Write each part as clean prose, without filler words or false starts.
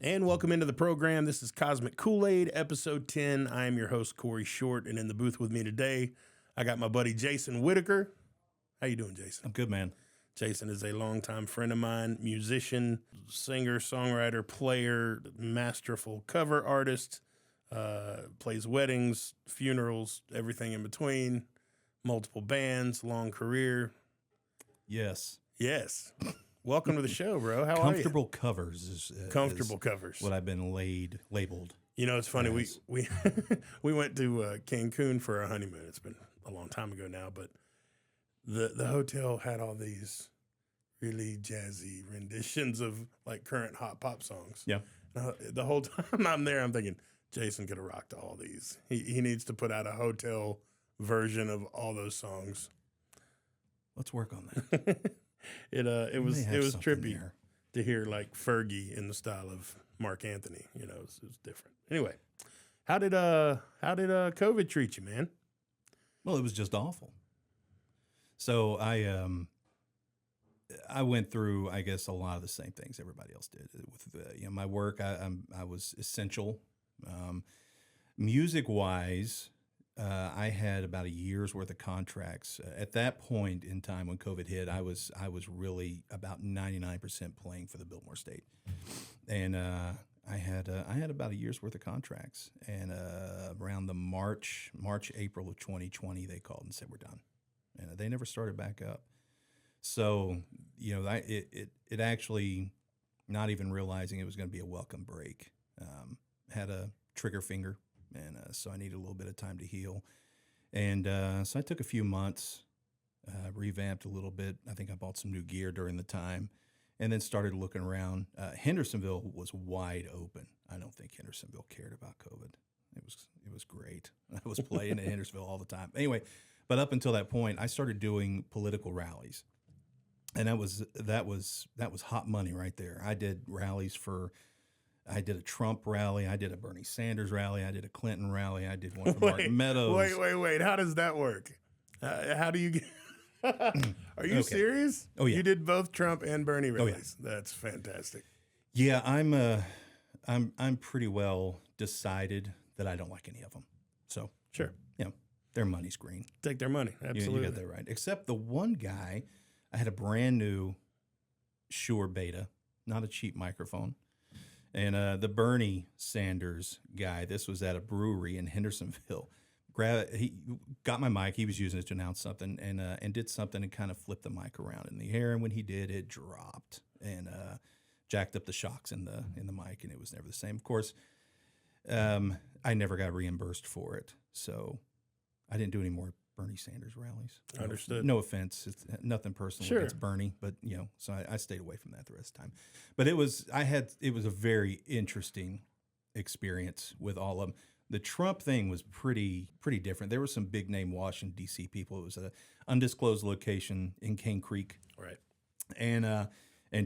And welcome into the program. This is Cosmic Koolaid, episode 10. I am your host, Corey Short, and in the booth with me today, I got my buddy Jason Whitaker. How you doing, Jason? I'm good, man. Jason is a longtime friend of mine, musician, singer, songwriter, player, masterful cover artist, plays weddings, funerals, everything in between, multiple bands, long career. Yes. Yes. Welcome to the show, bro. How are you? Comfortable covers is Comfortable covers. what I've been labeled. You know, it's funny. Yes. We we went to Cancun for our honeymoon. It's been a long time ago now, but the hotel had all these really jazzy renditions of like current hot pop songs. Yeah. The whole time I'm there, I'm thinking Jason could have rocked all these. He needs to put out a hotel version of all those songs. Let's work on that. It was something trippy there. to hear like Fergie in the style of Mark Anthony. You know, it was different. Anyway, how did COVID treat you, man? Well, it was just awful. So I went through, I guess, a lot of the same things everybody else did with my work. I was essential, music wise. I had about a year's worth of contracts. At that point in time when COVID hit, I was really about 99% playing for the Biltmore State, and I had about a year's worth of contracts. And around the April of 2020, they called and said we're done, and they never started back up. So it actually, not even realizing it was going to be a welcome break, had a trigger finger. And so I needed a little bit of time to heal. And so I took a few months, revamped a little bit. I think I bought some new gear during the time and then started looking around. Hendersonville was wide open. I don't think Hendersonville cared about COVID. It was great. I was playing in Hendersonville all the time. Anyway, but up until that point, I started doing political rallies. And that was hot money right there. I did rallies I did a Trump rally. I did a Bernie Sanders rally. I did a Clinton rally. I did one for Martin Meadows. Wait. How does that work? How do you get... Are you serious? Oh, yeah. You did both Trump and Bernie rallies. Oh, yeah. That's fantastic. Yeah, I'm pretty well decided that I don't like any of them. So, sure. Their money's green. Take their money. Absolutely. You got that right. Except the one guy, I had a brand new Shure Beta, not a cheap microphone. And the Bernie Sanders guy, this was at a brewery in Hendersonville. He got my mic. He was using it to announce something, and did something and kind of flipped the mic around in the air. And when he did, it dropped and jacked up the shocks in the mic, and it was never the same. Of course, I never got reimbursed for it, so I didn't do any more Bernie Sanders rallies. Understood. No offense. It's nothing personal Sure. against Bernie, but so I stayed away from that the rest of the time. But it was a very interesting experience with all of them. The Trump thing was pretty different. There were some big name Washington D.C. people. It was an undisclosed location in Cane Creek. Right. And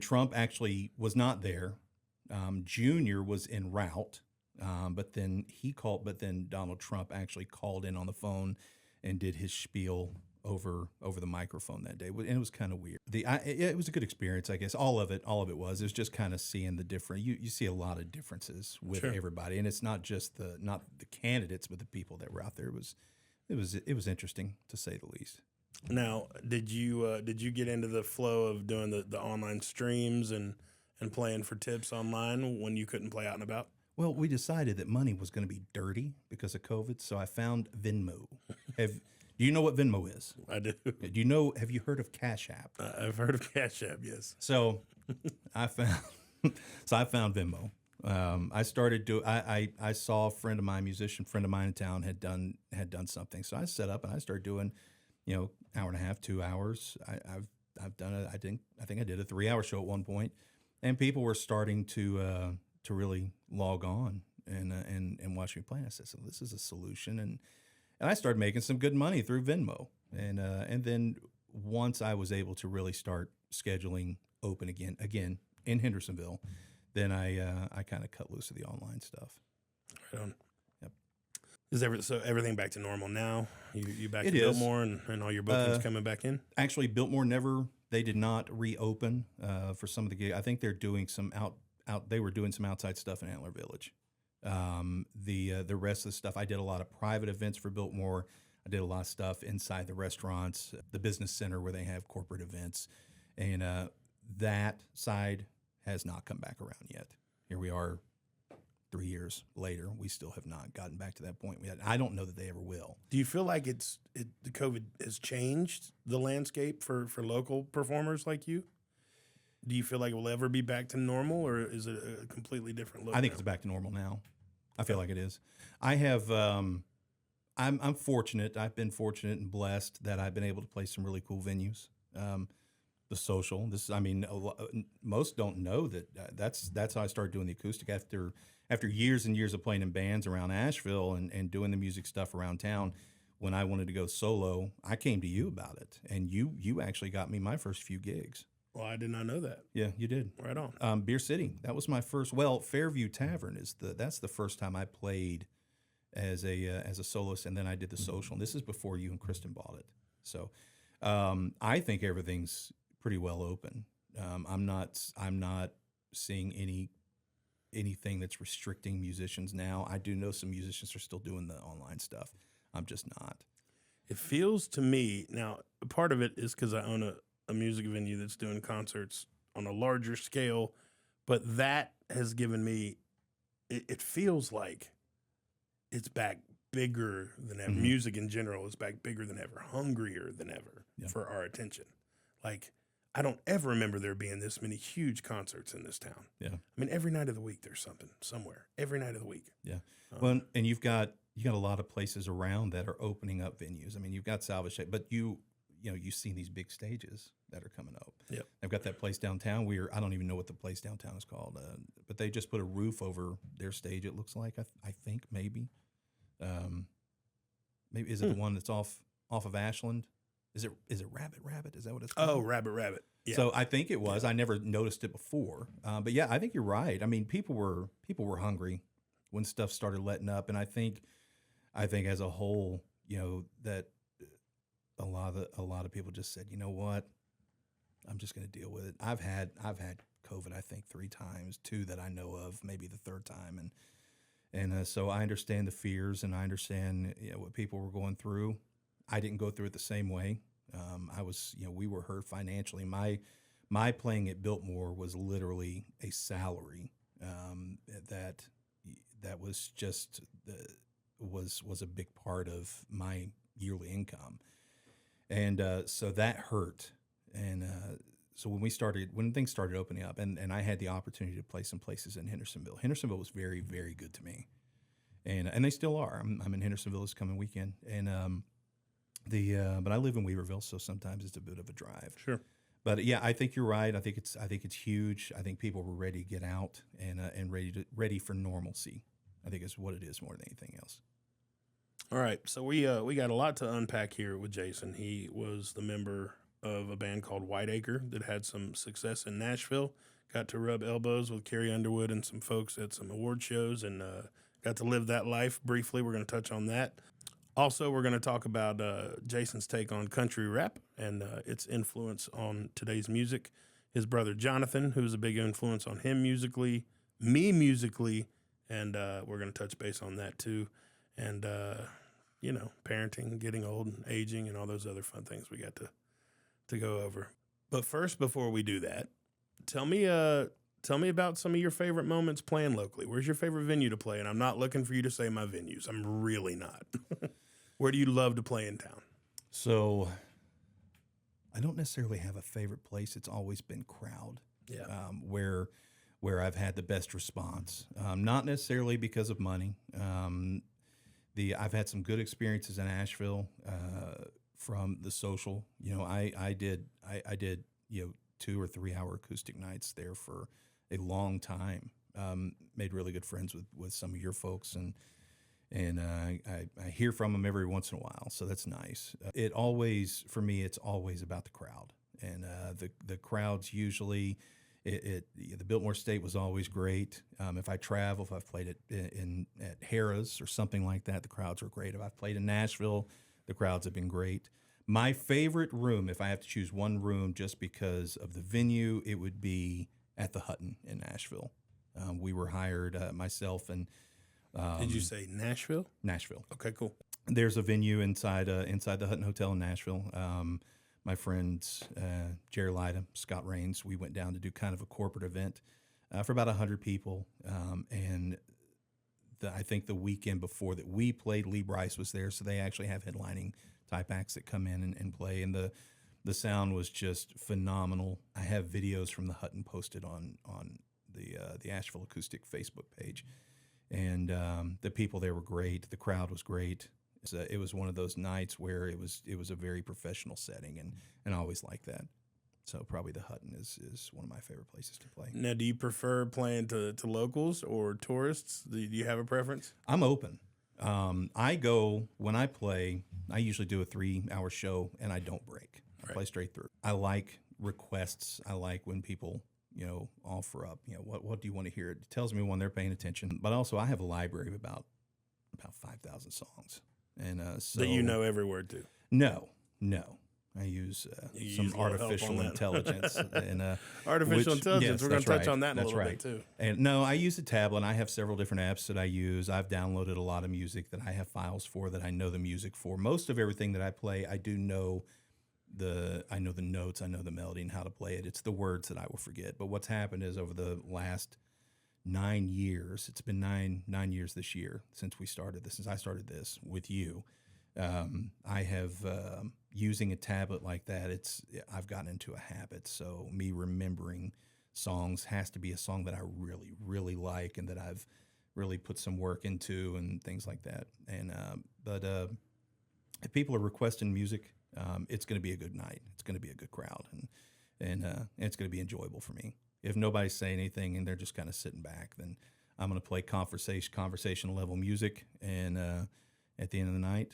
Trump actually was not there. Junior was en route, but then Donald Trump actually called in on the phone and did his spiel over the microphone that day, and it was kind of weird. It was a good experience, I guess. All of it was just kind of seeing the different. You see a lot of differences with Sure. everybody, and it's not just not the candidates, but the people that were out there. It was interesting to say the least. Now, did you get into the flow of doing the online streams and playing for tips online when you couldn't play out and about? Well, we decided that money was going to be dirty because of COVID, so I found Venmo. Do you know what Venmo is? I do. Have you heard of Cash App? I've heard of Cash App, yes. So I found Venmo. I started I saw a friend of mine, musician friend of mine in town had done something. So I set up and I started doing, hour and a half, 2 hours. I've done it. I think I did a 3-hour show at one point, and people were starting to really log on and watch me play. And I said, so this is a solution. And I started making some good money through Venmo. And then once I was able to really start scheduling open again in Hendersonville, then I kind of cut loose of the online stuff. Right on. Yep. Is everything back to normal now? You back It to is. Biltmore and all your bookings coming back in? Actually, Biltmore they did not reopen for some of the gigs. I think they're doing some They were doing some outside stuff in Antler Village. The rest of the stuff, I did a lot of private events for Biltmore. I did a lot of stuff inside the restaurants, the business center where they have corporate events, and that side has not come back around yet. Here we are, 3 years later. We still have not gotten back to that point yet. I don't know that they ever will. Do you feel like the COVID has changed the landscape for local performers like you? Do you feel like it will ever be back to normal, or is it a completely different look? I think it's back to normal now. I feel like it is. I have. I'm fortunate. I've been fortunate and blessed that I've been able to play some really cool venues. The Social. Most don't know that that's how I started doing the acoustic after years and years of playing in bands around Asheville and doing the music stuff around town. When I wanted to go solo, I came to you about it, and you actually got me my first few gigs. Well, I did not know that. Yeah, you did. Right on. Beer City. That was my first. Well, Fairview Tavern that's the first time I played as a soloist, and then I did the Social. And this is before you and Kristen bought it. So I think everything's pretty well open. I'm not seeing anything that's restricting musicians now. I do know some musicians are still doing the online stuff. I'm just not. It feels to me now. Part of it is because I own a music venue that's doing concerts on a larger scale, but that has given me. It feels like it's back bigger than ever. Mm-hmm. Music in general is back bigger than ever, hungrier than ever for our attention. Like, I don't ever remember there being this many huge concerts in this town. Yeah. I mean, every night of the week there's something somewhere. Every night of the week. Yeah. Well, and you've got a lot of places around that are opening up venues. I mean, you've got Salvage, but you've seen these big stages that are coming up. Yep. I've got that place downtown. I don't even know what the place downtown is called, but they just put a roof over their stage. It looks like I think maybe is it the one that's off of Ashland? Is it Rabbit? Is that what it's called? Oh, Rabbit. Yeah. So I think it was. I never noticed it before. But yeah, I think you're right. I mean, people were hungry when stuff started letting up, and I think as a whole, that a lot of people just said, you know what, I'm just going to deal with it. I've had COVID, I think 3 times, 2 that I know of, maybe the 3rd time, and so I understand the fears, and I understand what people were going through. I didn't go through it the same way. We were hurt financially. My playing at Biltmore was literally a salary that was just was a big part of my yearly income, and so that hurt. And so when things started opening up, and I had the opportunity to play some places in Hendersonville. Hendersonville was very, very good to me, and they still are. I'm in Hendersonville this coming weekend, and but I live in Weaverville, so sometimes it's a bit of a drive. Sure. But yeah, I think you're right. I think it's huge. I think people were ready to get out and ready for normalcy. I think it's what it is more than anything else. All right, so we got a lot to unpack here with Jason. He was the member of a band called Whitaker that had some success in Nashville. Got to rub elbows with Carrie Underwood and some folks at some award shows, and got to live that life briefly. We're going to touch on that. Also, we're going to talk about Jason's take on country rap and its influence on today's music. His brother Jonathan, who's a big influence on him musically, me musically, and we're going to touch base on that too. And, parenting, getting old and aging and all those other fun things we got to go over. But first, before we do that, tell me about some of your favorite moments playing locally. Where's your favorite venue to play? And I'm not looking for you to say my venues. I'm really not. Where do you love to play in town? So I don't necessarily have a favorite place. It's always been crowd. Yeah. Where I've had the best response. Not necessarily because of money. I've had some good experiences in Asheville from the Social. I did 2 or 3 hour acoustic nights there for a long time. Made really good friends with some of your folks, and I hear from them every once in a while, so that's nice. For me, it's always about the crowd, and the crowds usually. The Biltmore State was always great. If I travel, if I've played at Harrah's or something like that, the crowds were great. If I've played in Nashville, the crowds have been great. My favorite room, if I have to choose one room just because of the venue, it would be at the Hutton in Nashville. We were hired, myself and Did you say Nashville? Nashville. Okay, cool. There's a venue inside the Hutton Hotel in Nashville. My friends, Jerry Lyda, Scott Rains, we went down to do kind of a corporate event for about 100 people. And I think the weekend before that we played, Lee Brice was there. So they actually have headlining type acts that come in and play. And the sound was just phenomenal. I have videos from the Hutton posted on the Asheville Acoustic Facebook page. And the people there were great. The crowd was great. It was one of those nights where it was a very professional setting, and I always like that. So probably the Hutton is one of my favorite places to play. Now, do you prefer playing to locals or tourists? Do you have a preference? I'm open. When I play, I usually do a 3-hour show, and I don't break. I play straight through. I like requests. I like when people offer up, what do you want to hear? It tells me when they're paying attention. But also, I have a library of about 5,000 songs. And so that you know every word to? No. I use some artificial intelligence. And, artificial intelligence. Yes, we're going to touch right. on that in that's a little right. bit too. And no, I use a tablet. I have several different apps that I use. I've downloaded a lot of music that I have files for that I know the music for. Most of everything that I play, I do know I know the notes, I know the melody and how to play it. It's the words that I will forget. But what's happened is over the last 9 years, it's been nine years this year since I started this with you. I have, using a tablet like that, I've gotten into a habit. So me remembering songs has to be a song that I really, really like and that I've really put some work into and things like that. And, but if people are requesting music, it's going to be a good night. It's going to be a good crowd, and it's going to be enjoyable for me. If nobody's saying anything and they're just kind of sitting back, then I'm going to play conversation level music, and at the end of the night,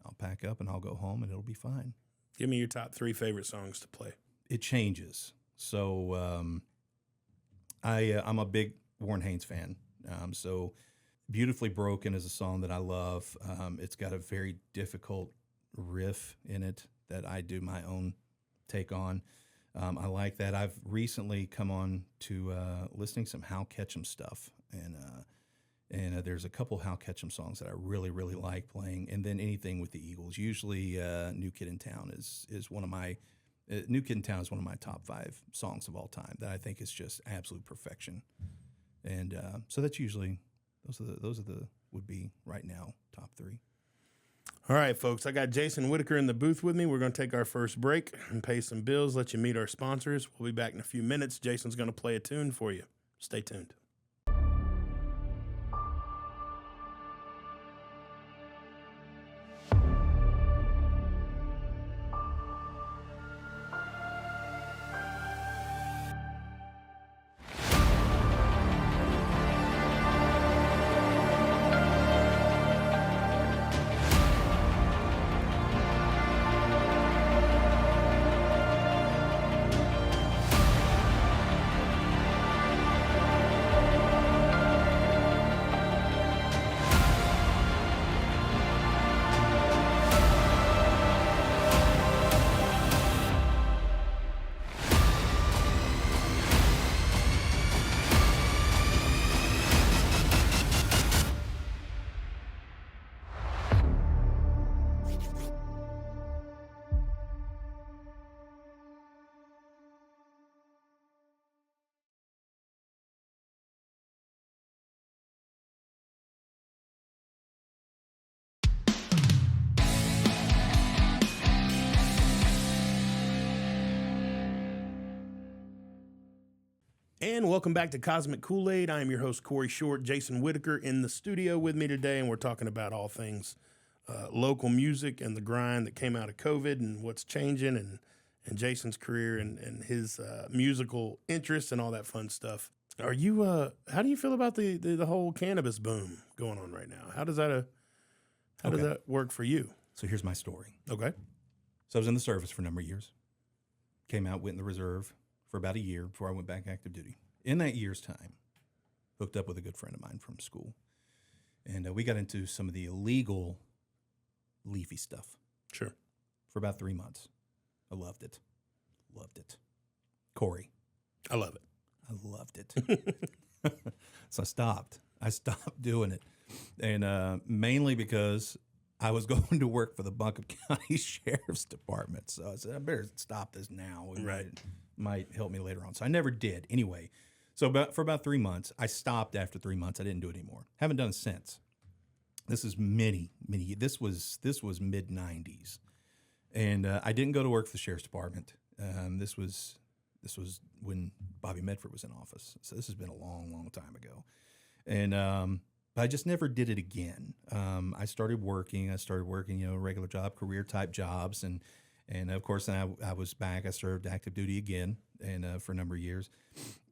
I'll pack up and I'll go home, and it'll be fine. Give me your top 3 favorite songs to play. It changes. So I'm a big Warren Haynes fan. So Beautifully Broken is a song that I love. It's got a very difficult riff in it that I do my own take on. I like that. I've recently come on to listening to some Hal Ketchum stuff, and there's a couple Hal Ketchum songs that I really, really like playing, and then anything with the Eagles. Usually New Kid in Town is one of my New Kid in Town is one of my top 5 songs of all time that I think is just absolute perfection. And so that's usually those are the would be right now top 3. All right, folks, I got Jason Whitaker in the booth with me. We're going to take our first break and pay some bills, let you meet our sponsors. We'll be back in a few minutes. Jason's going to play a tune for you. Stay tuned. And welcome back to Cosmic Koolaid. I am your host, Corey Short. Jason Whitaker in the studio with me today, and we're talking about all things local music and the grind that came out of COVID and what's changing and Jason's career and his musical interests and all that fun stuff. Are you? How do you feel about the whole cannabis boom going on right now? How does that does that work for you? So here's my story. Okay. So I was in the service for a number of years. Came out, went in the reserve for about a year before I went back active duty. In that year's time, hooked up with a good friend of mine from school. And we got into some of the illegal leafy stuff. Sure. For about 3 months. I loved it. Loved it. Corey. I love it. I loved it. So I stopped doing it, and mainly because I was going to work for the Buncombe County Sheriff's Department. So I said, I better stop this now. It might help me later on. So I never did. Anyway, so for about 3 months, I stopped after 3 months. I didn't do it anymore. Haven't done it since. This is many. This was mid 90s, and I didn't go to work for the Sheriff's Department. This was when Bobby Medford was in office. So this has been a long time ago, and but I just never did it again. I started working, regular job, career type jobs, and of course, then I was back. I served active duty again, and for a number of years,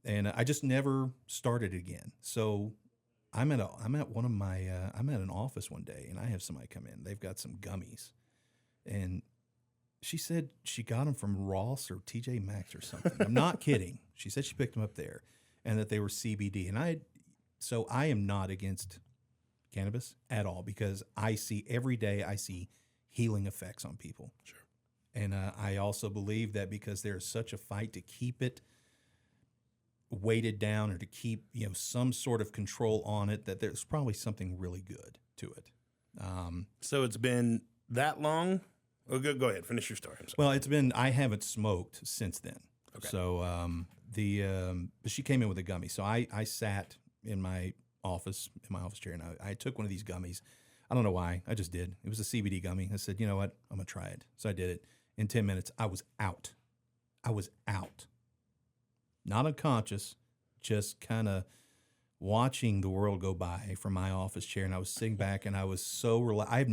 and I just never started again. So I'm at an office one day, and I have somebody come in. They've got some gummies, and she said she got them from Ross or TJ Maxx or something. I'm not kidding. She said she picked them up there, and that they were CBD. And so I am not against cannabis at all, because every day I see healing effects on people. Sure. And I also believe that because there's such a fight to keep it weighted down, or to keep some sort of control on it, that there's probably something really good to it. So it's been that long? Oh, go ahead. Finish your story. Well, I haven't smoked since then. Okay. So but she came in with a gummy. So I sat in my office chair, and I took one of these gummies. I don't know why. I just did. It was a CBD gummy. I said, you know what? I'm going to try it. So I did it. In 10 minutes, I was out. Not unconscious, just kind of watching the world go by from my office chair. And I was sitting back, and I was so relaxed. I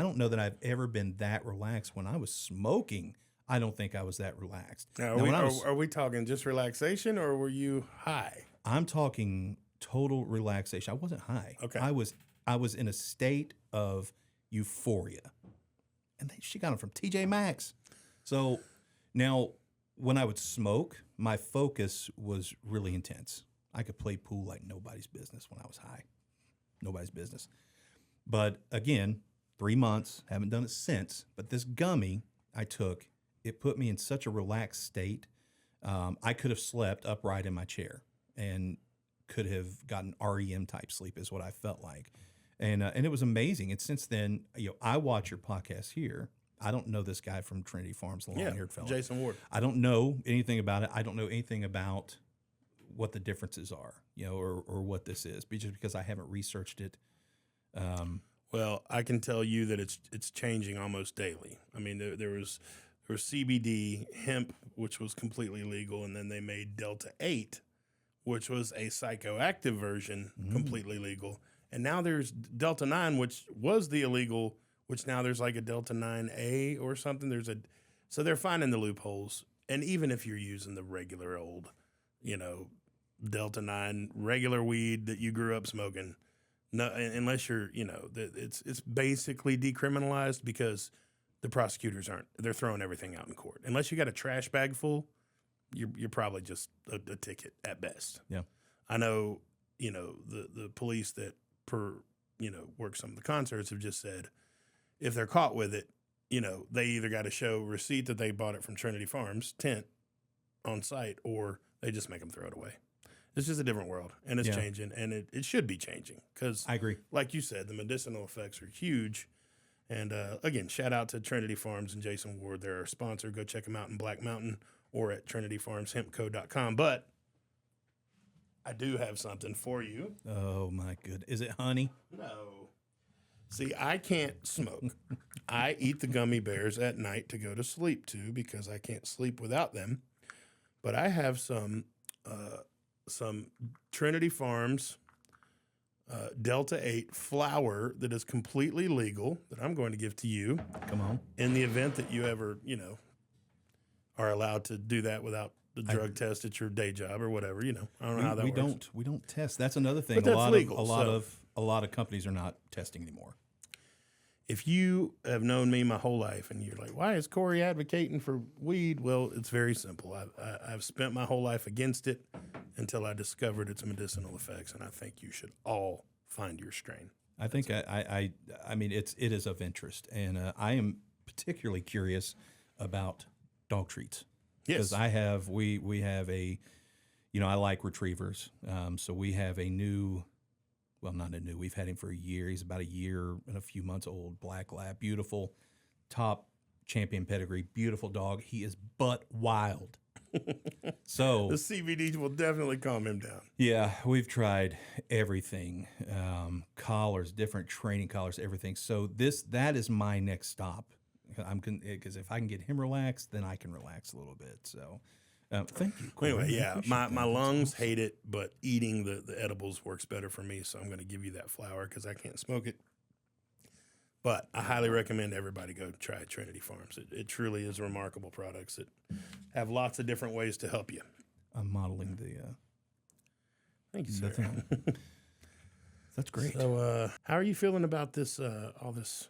don't know that I've ever been that relaxed. When I was smoking, I don't think I was that relaxed. Now, are we talking just relaxation, or were you high? I'm talking total relaxation. I wasn't high. Okay. I was in a state of euphoria. And she got them from TJ Maxx. So now, when I would smoke, my focus was really intense. I could play pool like nobody's business when I was high. Nobody's business. But again, 3 months, haven't done it since. But this gummy I took, it put me in such a relaxed state. I could have slept upright in my chair and could have gotten REM type sleep, is what I felt like. And it was amazing. And since then, I watch your podcast here. I don't know this guy from Trinity Farms, the long-haired fella. Jason Ward. I don't know anything about it. I don't know anything about what the differences are, or what this is, just because I haven't researched it. Well, I can tell you that it's changing almost daily. I mean, there was CBD, hemp, which was completely legal, and then they made Delta 8, which was a psychoactive version, completely legal. And now there's Delta 9, which was the illegal, which now there's like a Delta 9A or something. So they're finding the loopholes. And even if you're using the regular old, Delta 9 regular weed that you grew up smoking, no, unless you're, it's basically decriminalized, because the prosecutors they're throwing everything out in court. Unless you got a trash bag full, you're probably just a ticket at best. Yeah. I know, the police that work some of the concerts have just said, if they're caught with it, they either got to show receipt that they bought it from Trinity Farms tent on site, or they just make them throw it away. It's just a different world, and it's changing, and it should be changing, because I agree. Like you said, the medicinal effects are huge. And again, shout out to Trinity Farms and Jason Ward. They're our sponsor. Go check them out in Black Mountain or at trinityfarmshempco.com. But I do have something for you. Oh, my goodness. Is it honey? No. See, I can't smoke. I eat the gummy bears at night to go to sleep too, because I can't sleep without them. But I have some Trinity Farms Delta 8 flower that is completely legal that I'm going to give to you. Come on. In the event that you ever, are allowed to do that without the drug test at your day job or whatever, I don't know how that works. We don't test. That's another thing. But that's legal. A lot of companies are not testing anymore. If you have known me my whole life and you're like, why is Corey advocating for weed? Well, it's very simple. I've spent my whole life against it until I discovered its medicinal effects, and I think you should all find your strain. I think I mean it is of interest, and I am particularly curious about dog treats. Yes, because we have a I like retrievers. So we have a new, well, not a new, we've had him for a year. He's about a year and a few months old, black lab, beautiful, top champion pedigree, beautiful dog. He is butt wild. So the CBD will definitely calm him down. yeah, we've tried everything, collars, different training collars, everything. So that is my next stop. Because if I can get him relaxed, then I can relax a little bit. So thank you. Anyway, Corey. I yeah, appreciate my that. That's lungs awesome. hate it, but eating the edibles works better for me. So I'm going to give you that flower because I can't smoke it. But I highly recommend everybody go try Trinity Farms. It truly is remarkable products that have lots of different ways to help you. I'm modeling the. Thank you, the sir. thing. That's great. So, how are you feeling about this? All this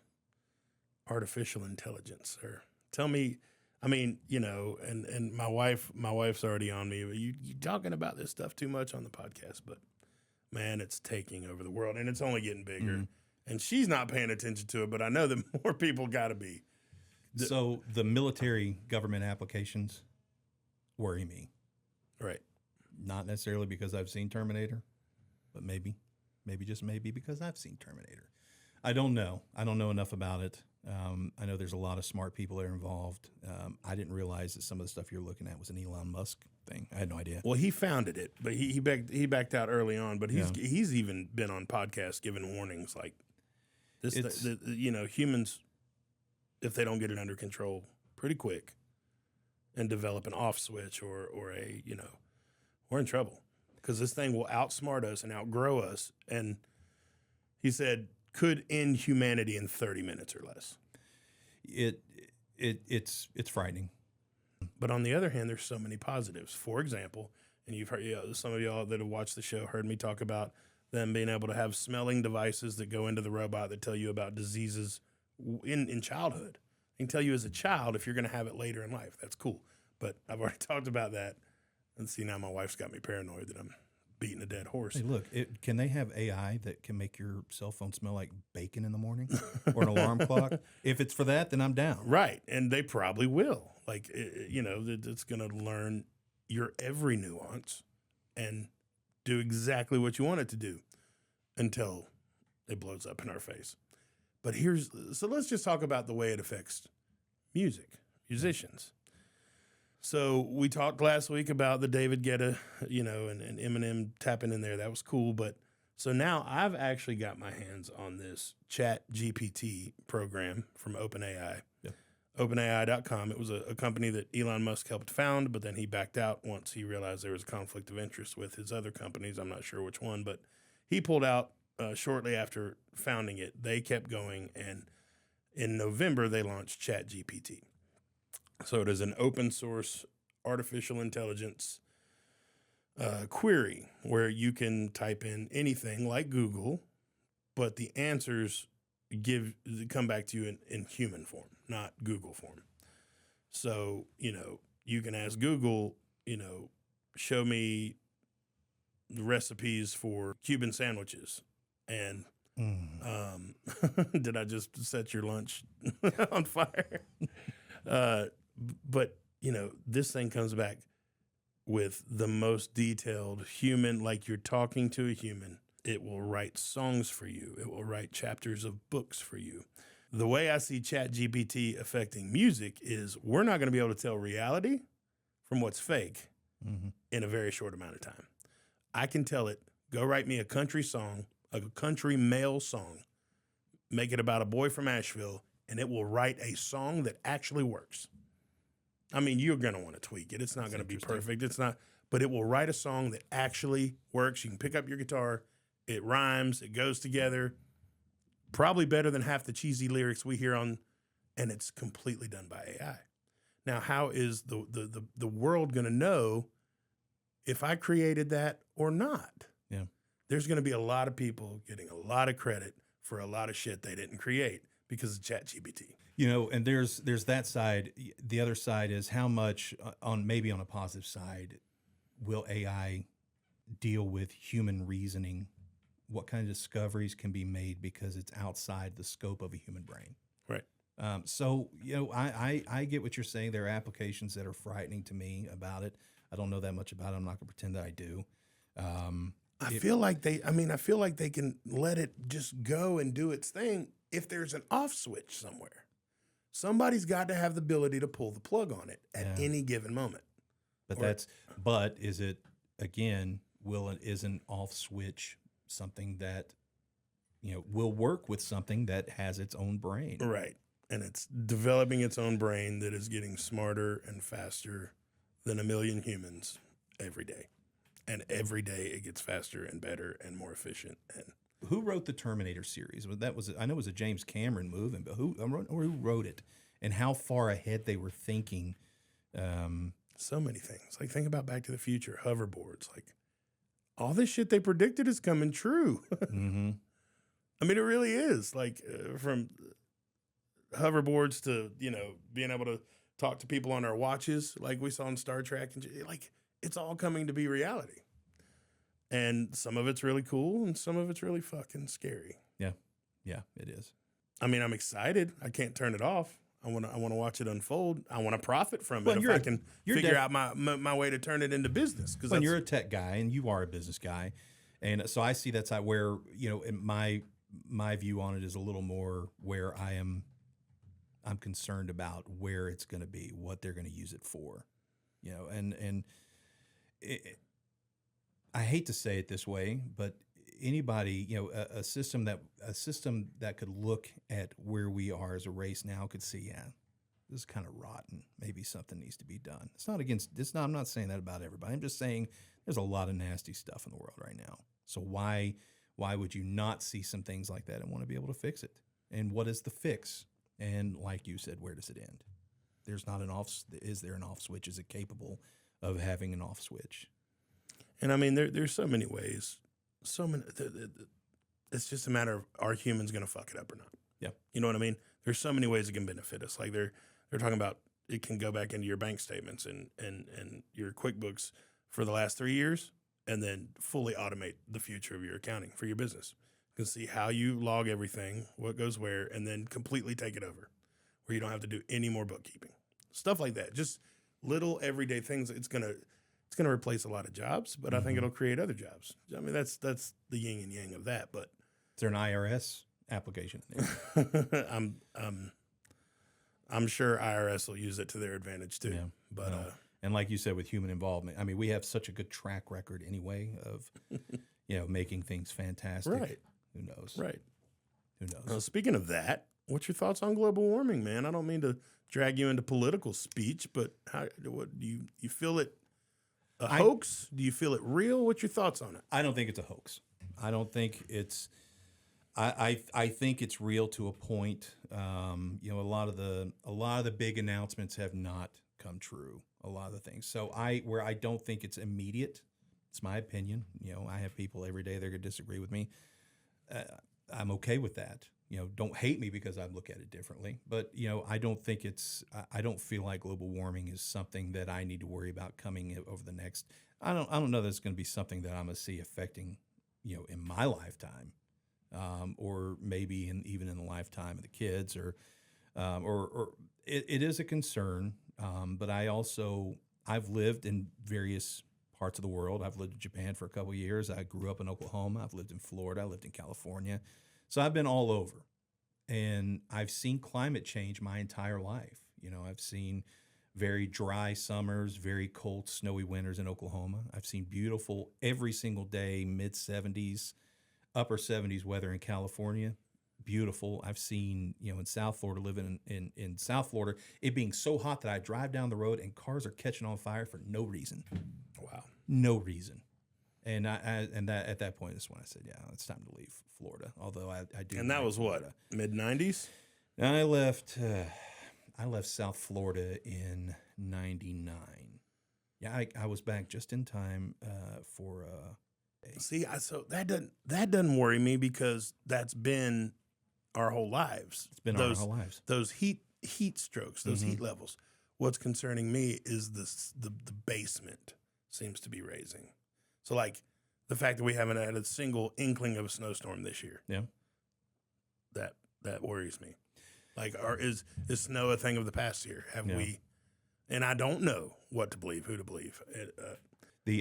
artificial intelligence, sir? Tell me. I mean, and my wife's already on me. But you talking about this stuff too much on the podcast, but man, it's taking over the world, and it's only getting bigger. Mm-hmm. And she's not paying attention to it, but I know that more people got to be. So the military government applications worry me. Right. Not necessarily because I've seen Terminator, but maybe just maybe because I've seen Terminator. I don't know. I don't know enough about it. I know there's a lot of smart people that are involved. I didn't realize that some of the stuff you're looking at was an Elon Musk thing. I had no idea. Well, he founded it, but he backed out early on. But he's even been on podcasts giving warnings like this. Humans, if they don't get it under control pretty quick and develop an off switch or we're in trouble because this thing will outsmart us and outgrow us. And he said could end humanity in 30 minutes or less. It's frightening. But on the other hand, there's so many positives. For example, and you've heard some of y'all that have watched the show heard me talk about them being able to have smelling devices that go into the robot that tell you about diseases in childhood. They can tell you as a child if you're going to have it later in life. That's cool. But I've already talked about that. And see, now my wife's got me paranoid that I'm beating a dead horse. Hey, look, can they have AI that can make your cell phone smell like bacon in the morning or an alarm clock? If it's for that, then I'm down. Right. And they probably will. Like, it's going to learn your every nuance and do exactly what you want it to do until it blows up in our face. But so let's just talk about the way it affects musicians. So we talked last week about the David Guetta, and Eminem tapping in there. That was cool. But so now I've actually got my hands on this Chat GPT program from OpenAI. Yep. OpenAI.com. It was a company that Elon Musk helped found, but then he backed out once he realized there was a conflict of interest with his other companies. I'm not sure which one, but he pulled out shortly after founding it. They kept going, and in November, they launched Chat GPT. So it is an open source artificial intelligence query where you can type in anything like Google, but the answers come back to you in human form, not Google form. So, you can ask Google, show me the recipes for Cuban sandwiches. And did I just set your lunch on fire? But, this thing comes back with the most detailed human, like you're talking to a human. It will write songs for you. It will write chapters of books for you. The way I see ChatGPT affecting music is we're not going to be able to tell reality from what's fake in a very short amount of time. I can tell it, go write me a country song, a country male song, make it about a boy from Asheville, and it will write a song that actually works. I mean, you're going to want to tweak it. It's not going to be perfect. It's not, but it will write a song that actually works. You can pick up your guitar. It rhymes. It goes together. Probably better than half the cheesy lyrics we hear on, and it's completely done by AI. Now, how is the world going to know if I created that or not? Yeah. There's going to be a lot of people getting a lot of credit for a lot of shit they didn't create because of ChatGPT. And there's that side. The other side is how much on a positive side will AI deal with human reasoning? What kind of discoveries can be made because it's outside the scope of a human brain? Right. So I get what you're saying. There are applications that are frightening to me about it. I don't know that much about it. I'm not going to pretend that I do. I feel like they can let it just go and do its thing if there's an off switch somewhere. Somebody's got to have the ability to pull the plug on it at any given moment. But is it, again, is an off switch something that, will work with something that has its own brain? Right. And it's developing its own brain that is getting smarter and faster than a million humans every day. And every day it gets faster and better and more efficient. And who wrote the Terminator series? I know it was a James Cameron movie, but who wrote it, and how far ahead they were thinking? So many things. Like, think about Back to the Future, hoverboards. Like, all this shit they predicted is coming true. Mm-hmm. I mean, it really is. Like, from hoverboards to being able to talk to people on our watches, like we saw in Star Trek, and like, it's all coming to be reality. And some of it's really cool and some of it's really fucking scary. Yeah. Yeah, it is. I mean, I'm excited. I can't turn it off. I want to watch it unfold. I want to profit from it if I can figure out my way to turn it into business. Because you're a tech guy and you are a business guy. And so I see that's where, my view on it is a little more where I'm concerned about where it's going to be, what they're going to use it for, and I hate to say it this way, but anybody, a system that could look at where we are as a race now could see, this is kind of rotten. Maybe something needs to be done. I'm not saying that about everybody. I'm just saying there's a lot of nasty stuff in the world right now. So why would you not see some things like that and want to be able to fix it? And what is the fix? And like you said, where does it end? Is there an off switch? Is it capable of having an off switch? And I mean, there's so many ways. So many. It's just a matter of, are humans going to fuck it up or not? Yeah. You know what I mean? There's so many ways it can benefit us. Like they're talking about, it can go back into your bank statements and your QuickBooks for the last 3 years, and then fully automate the future of your accounting for your business. You can see how you log everything, what goes where, and then completely take it over, where you don't have to do any more bookkeeping. Stuff like that. Just little everyday things. It's gonna replace a lot of jobs, but I think it'll create other jobs. I mean, that's the yin and yang of that. But is there an IRS application in there? I'm sure IRS will use it to their advantage too. Yeah. But and like you said, with human involvement, I mean, we have such a good track record anyway of making things fantastic. Right. Who knows? Right. Who knows? Speaking of that, what's your thoughts on global warming, man? I don't mean to drag you into political speech, but what do you feel it a hoax? Do you feel it real? What's your thoughts on it? I don't think it's a hoax. I don't think it's. I think it's real to a point. A lot of the big announcements have not come true. A lot of the things. So where I don't think it's immediate. It's my opinion. I have people every day that are going to disagree with me. I'm okay with that. Don't hate me because I look at it differently. But I don't think I don't feel like global warming is something that I need to worry about coming over the next. I don't know that it's going to be something that I'm going to see affecting, in my lifetime, or maybe even in the lifetime of the kids, or it is a concern. But I've lived in various parts of the world. I've lived in Japan for a couple of years. I grew up in Oklahoma. I've lived in Florida. I lived in California. So I've been all over, and I've seen climate change my entire life. I've seen very dry summers, very cold, snowy winters in Oklahoma. I've seen beautiful every single day, mid-70s, upper 70s weather in California. Beautiful. I've seen, in South Florida, living in South Florida, it being so hot that I drive down the road and cars are catching on fire for no reason. Wow. No reason. And at that point is when I said, yeah, it's time to leave Florida. Although I do. And that was Florida. What, mid-90s? I left South Florida in '99. Yeah, I was back just in time for. See, so that doesn't worry me because that's been our whole lives. It's been our whole lives. Those heat strokes, those heat levels. What's concerning me is the basement seems to be raising. So, like, the fact that we haven't had a single inkling of a snowstorm this year. Yeah. That worries me. Like, is snow a thing of the past year? Have we and I don't know what to believe, who to believe.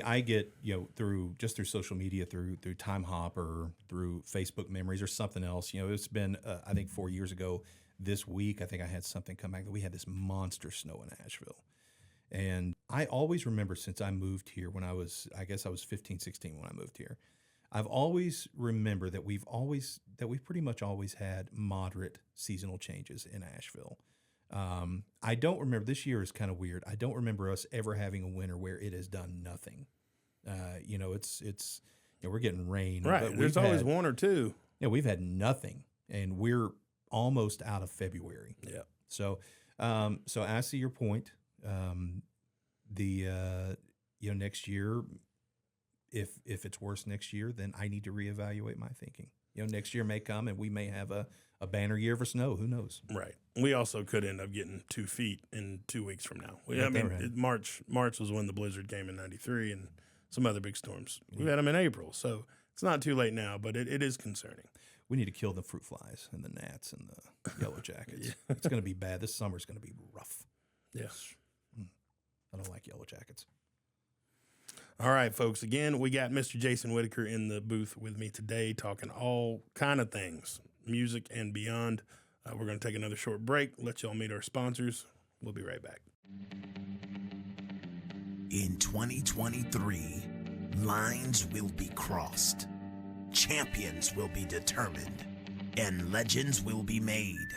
I get, through social media, through Time Hop or through Facebook memories or something else. It's been I think 4 years ago this week. I think I had something come back that we had this monster snow in Asheville, and I always remember since I moved here when I was 15, 16 when I moved here. I've always remembered that we've pretty much always had moderate seasonal changes in Asheville. I don't remember, this year is kind of weird. I don't remember us ever having a winter where it has done nothing. We're getting rain. Right. But there's always one or two. Yeah. We've had nothing, and we're almost out of February. Yeah. So I see your point. Next year, if it's worse next year, then I need to reevaluate my thinking. Next year may come and we may have a banner year for snow. Who knows? Right. We also could end up getting 2 feet in 2 weeks from now. March was when the blizzard came in '93 and some other big storms. We've had them in April, so it's not too late now, but it is concerning. We need to kill the fruit flies and the gnats and the yellow jackets. Yeah. It's going to be bad. This summer's going to be rough. Yes. I don't like yellow jackets. All right, folks. Again, we got Mr. Jason Whitaker in the booth with me today talking all kind of things, music and beyond. We're going to take another short break, let y'all meet our sponsors. We'll be right back. In 2023, lines will be crossed, champions will be determined, and legends will be made.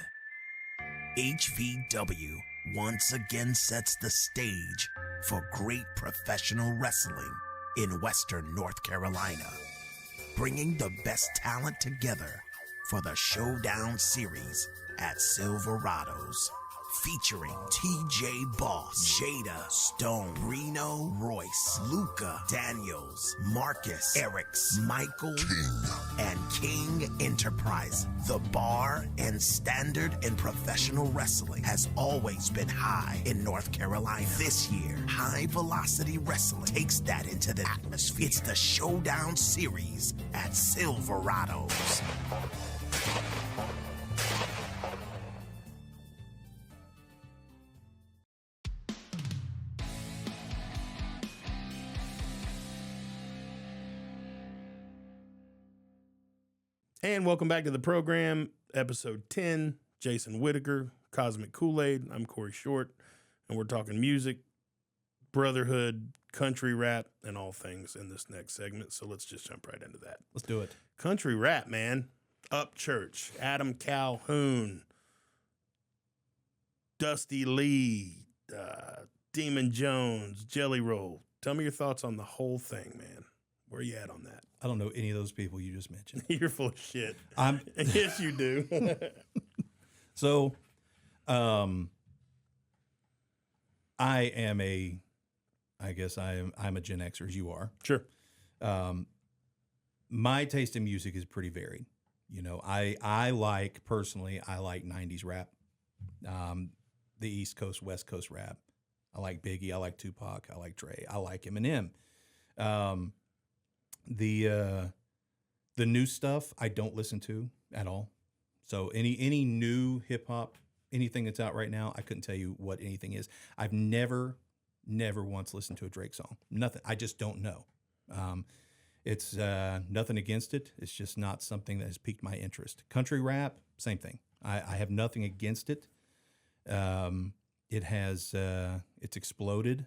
HVW once again sets the stage for great professional wrestling in Western North Carolina, bringing the best talent together for the Showdown Series at Silverados, featuring TJ Boss, Jada, Stone, Reno, Royce, Luca, Daniels, Marcus, Erics, Michael, and King Enterprise. The bar and standard in professional wrestling has always been high in North Carolina. This year, High Velocity Wrestling takes that into the atmosphere. It's the Showdown Series at Silverados. And welcome back to the program, episode 10, Jason Whitaker, Cosmic Koolaid. I'm Corey Short, and we're talking music, brotherhood, country rap, and all things in this next segment. So let's just jump right into that. Let's do it. Country rap, man. Upchurch, Adam Calhoun, Dusty Lee, Demon Jones, Jelly Roll. Tell me your thoughts on the whole thing, man. Where you at on that? I don't know any of those people you just mentioned. You're full of shit. Yes, you do. So, I'm a Gen Xer, as you are. Sure. My taste in music is pretty varied. I like 90s rap, the East Coast, West Coast rap. I like Biggie. I like Tupac. I like Dre. I like Eminem. The new stuff I don't listen to at all. So any new hip hop, anything that's out right now, I couldn't tell you what anything is. I've never once listened to a Drake song. Nothing. I just don't know. It's nothing against it. It's just not something that has piqued my interest. Country rap, same thing. I have nothing against it. It's exploded,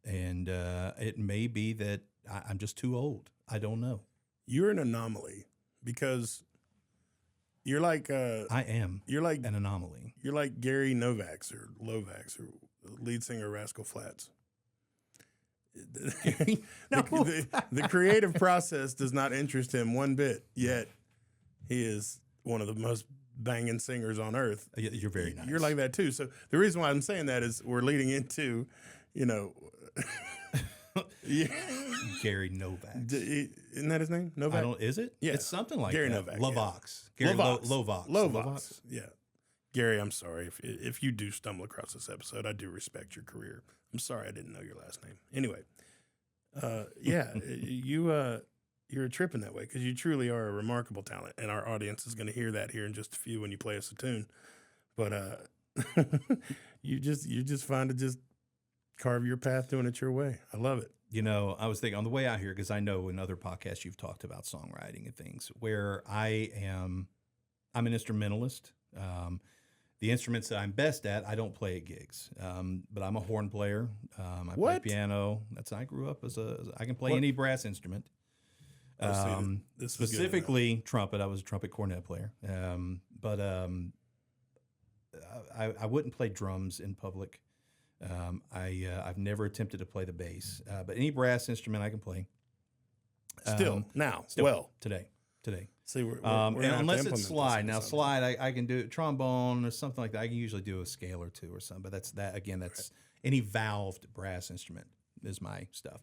and it may be that I'm just too old. I don't know. You're an anomaly because you're like I am. You're like an anomaly. You're like Gary Novak or Lovax or lead singer of Rascal Flatts. The creative process does not interest him one bit. Yet he is one of the most banging singers on earth. You're very nice. You're like that too. So the reason why I'm saying that is we're leading into, Gary Novak. Isn't that his name? Novak? Is it? Yeah. It's something like Gary that. Novak. Lovox. Yeah. Gary Lovox. Lovox. Yeah. Gary, I'm sorry. If you do stumble across this episode, I do respect your career. I'm sorry I didn't know your last name. Anyway, you're a trip in that way because you truly are a remarkable talent, and our audience is going to hear that here in just a few when you play us a tune. But you just find it just carve your path doing it your way. I love it. You know, I was thinking on the way out here, because I know in other podcasts you've talked about songwriting and things, where I'm an instrumentalist. The instruments that I'm best at, I don't play at gigs, but I'm a horn player. I play piano. I grew up I can play any brass instrument. Specifically trumpet. I was a trumpet cornet player. But I wouldn't play drums in public. I've never attempted to play the bass, but any brass instrument I can play. Today. See, we're unless it's slide. Now slide, I can do trombone or something like that. I can usually do a scale or two or something. But that's right. Any valved brass instrument is my stuff.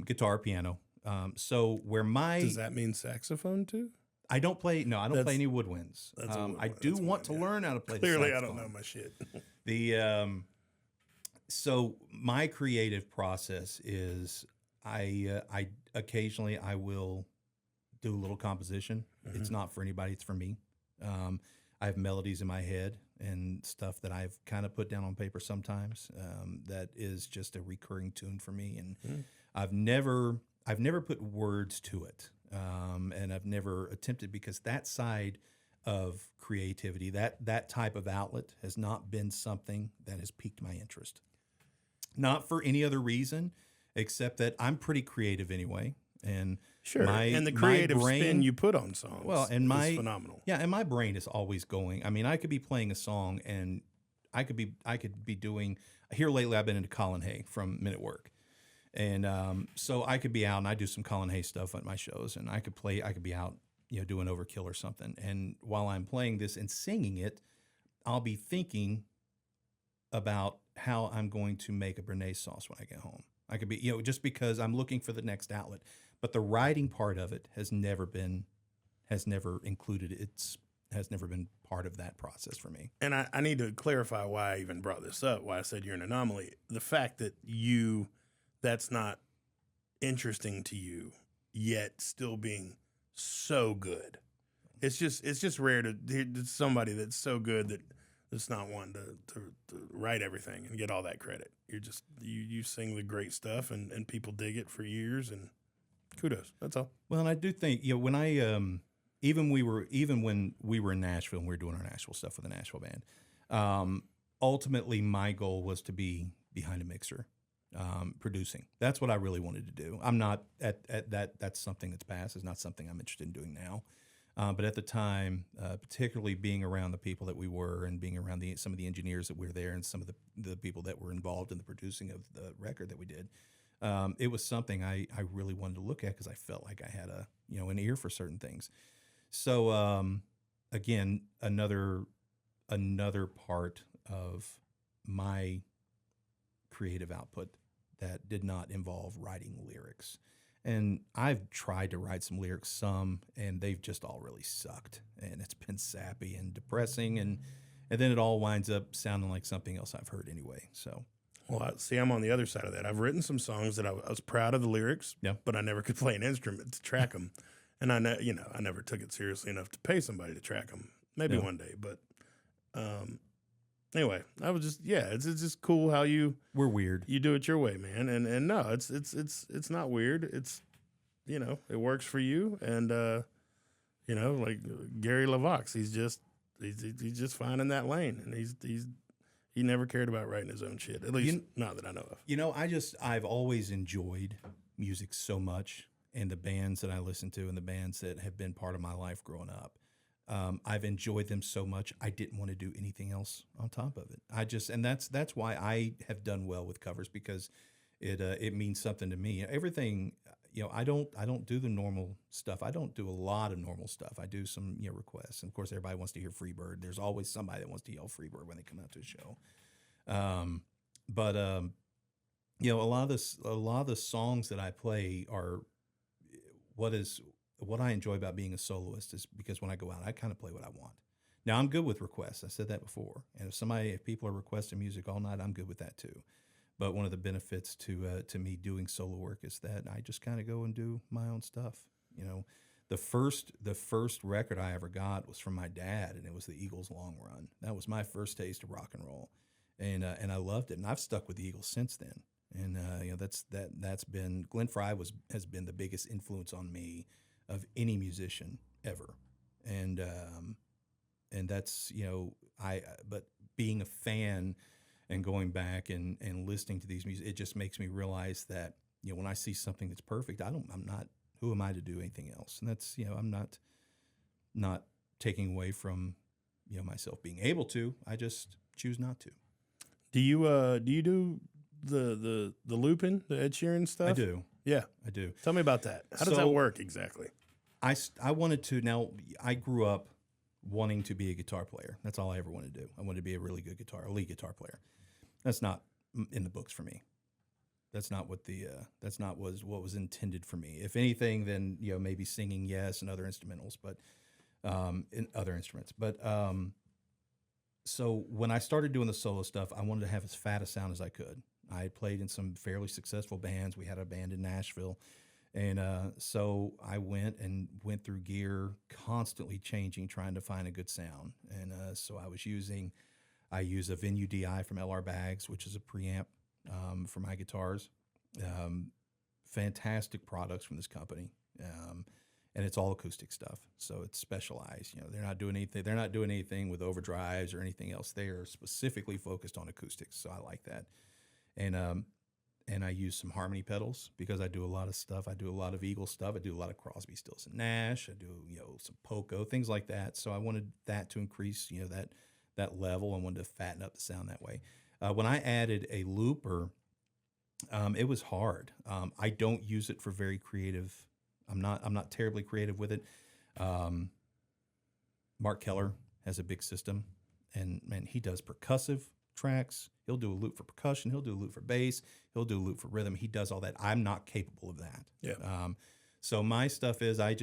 Guitar, piano. Does that mean saxophone too? I don't play. No, I don't play any woodwinds. I do want to learn how to play. Clearly, the I don't know my shit. So my creative process is I occasionally I will do a little composition. Mm-hmm. It's not for anybody. It's for me. I have melodies in my head and stuff that I've kind of put down on paper sometimes. That is just a recurring tune for me, and I've never put words to it, and I've never attempted, because that side of creativity, that type of outlet, has not been something that has piqued my interest. Not for any other reason, except that I'm pretty creative anyway, and sure, and the creative spin you put on songs, is phenomenal. Yeah, and my brain is always going. I mean, I could be playing a song, and I could be doing. Here lately, I've been into Colin Hay from Men at Work. And so I could be out, and I do some Colin Hay stuff at my shows, and I could be out, doing Overkill or something. And while I'm playing this and singing it, I'll be thinking about how I'm going to make a béarnaise sauce when I get home. I could be, just because I'm looking for the next outlet. But the writing part of it has never been part of that process for me. And I need to clarify why I even brought this up, why I said you're an anomaly. The fact that that's not interesting to you, yet still being so good. It's just rare to hear somebody that's so good that it's not one to write everything and get all that credit. You sing the great stuff, and people dig it for years, and kudos. That's all. Well, and I do think, when I even when we were in Nashville and we were doing our Nashville stuff with the Nashville band, ultimately my goal was to be behind a mixer. Producing. That's what I really wanted to do. I'm not at that. That's something that's past. It's not something I'm interested in doing now. But at the time, particularly being around the people that we were, and being around some of the engineers that were there, and some of the people that were involved in the producing of the record that we did, it was something I really wanted to look at, because I felt like I had an ear for certain things. So again, another part of my creative output that did not involve writing lyrics. And I've tried to write some lyrics, and they've just all really sucked. And it's been sappy and depressing, and then it all winds up sounding like something else I've heard anyway. So, well, I'm on the other side of that. I've written some songs that I was proud of the lyrics, but I never could play an instrument to track them. And I never took it seriously enough to pay somebody to track them. Maybe one day, but anyway, I was it's just cool how we're weird. You do it your way, man. And no, it's not weird. It's, it works for you. And, like Gary LaVox, he's just finding that lane, and he never cared about writing his own shit. At least not that I know of. I've always enjoyed music so much, and the bands that I listen to and the bands that have been part of my life growing up. I've enjoyed them so much, I didn't want to do anything else on top of it. And that's why I have done well with covers, because it means something to me. Everything, I don't do the normal stuff. I don't do a lot of normal stuff. I do some requests, and of course everybody wants to hear Freebird. There's always somebody that wants to yell Freebird when they come out to a show. But a lot of the songs that I play are what I enjoy about being a soloist, is because when I go out, I kind of play what I want. Now, I'm good with requests. I said that before. And if people are requesting music all night, I'm good with that too. But one of the benefits to me doing solo work is that I just kind of go and do my own stuff. The first record I ever got was from my dad, and it was the Eagles' Long Run. That was my first taste of rock and roll. and I loved it, and I've stuck with the Eagles since then. And that's been Glenn Frey has been the biggest influence on me of any musician ever, and that's but being a fan and going back and listening to these music, it just makes me realize that when I see something that's perfect, I'm not, who am I to do anything else? And that's I'm not taking away from myself being able to. I just choose not to. Do you do the looping, the Ed Sheeran stuff? I do. Yeah, I do. Tell me about that. How does that work exactly? I wanted to. Now, I grew up wanting to be a guitar player. That's all I ever wanted to do. I wanted to be a really good lead guitar player. That's not in the books for me. That's not what what was intended for me. If anything, then maybe singing, yes, and other instrumentals, but in other instruments. But so when I started doing the solo stuff, I wanted to have as fat a sound as I could. I had played in some fairly successful bands. We had a band in Nashville. And so I went through gear, constantly changing, trying to find a good sound. And so I use a Venue DI from LR Baggs, which is a preamp for my guitars. Fantastic products from this company. And it's all acoustic stuff. So it's specialized. They're not doing anything with overdrives or anything else. They are specifically focused on acoustics. So I like that. And I use some harmony pedals because I do a lot of stuff. I do a lot of Eagle stuff. I do a lot of Crosby, Stills, and Nash. I do some Poco, things like that. So I wanted that to increase that level. I wanted to fatten up the sound that way. When I added a looper, it was hard. I don't use it for very creative. I'm not terribly creative with it. Mark Keller has a big system, and man, he does percussive tracks. He'll do a loop for percussion. He'll do a loop for bass. He'll do a loop for rhythm. He does all that. I'm not capable of that. Yeah. So my stuff is I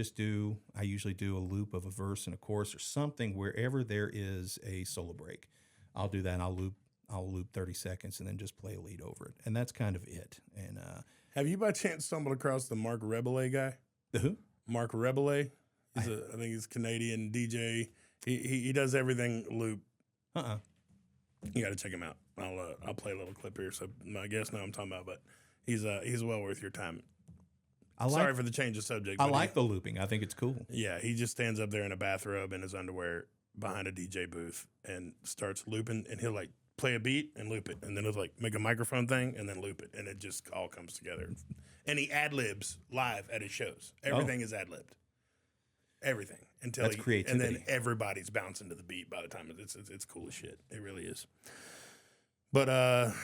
usually do a loop of a verse and a chorus or something wherever there is a solo break. I'll do that. And I'll loop 30 seconds and then just play a lead over it. And that's kind of it. And have you by chance stumbled across the Mark Rebelay guy? The who? Mark Rebelay. I think he's a Canadian DJ. He does everything loop. You got to check him out. I'll play a little clip here. So I guess now I'm talking about, but he's well worth your time. Sorry for the change of subject. I like the looping. I think it's cool. Yeah, he just stands up there in a bathrobe and his underwear behind a DJ booth and starts looping, and he'll like play a beat and loop it, and then he'll like make a microphone thing and then loop it, and it just all comes together. And he ad-libs live at his shows. Everything is ad-libbed. Everything. That's creativity. And then everybody's bouncing to the beat by the time it's cool as shit. It really is. But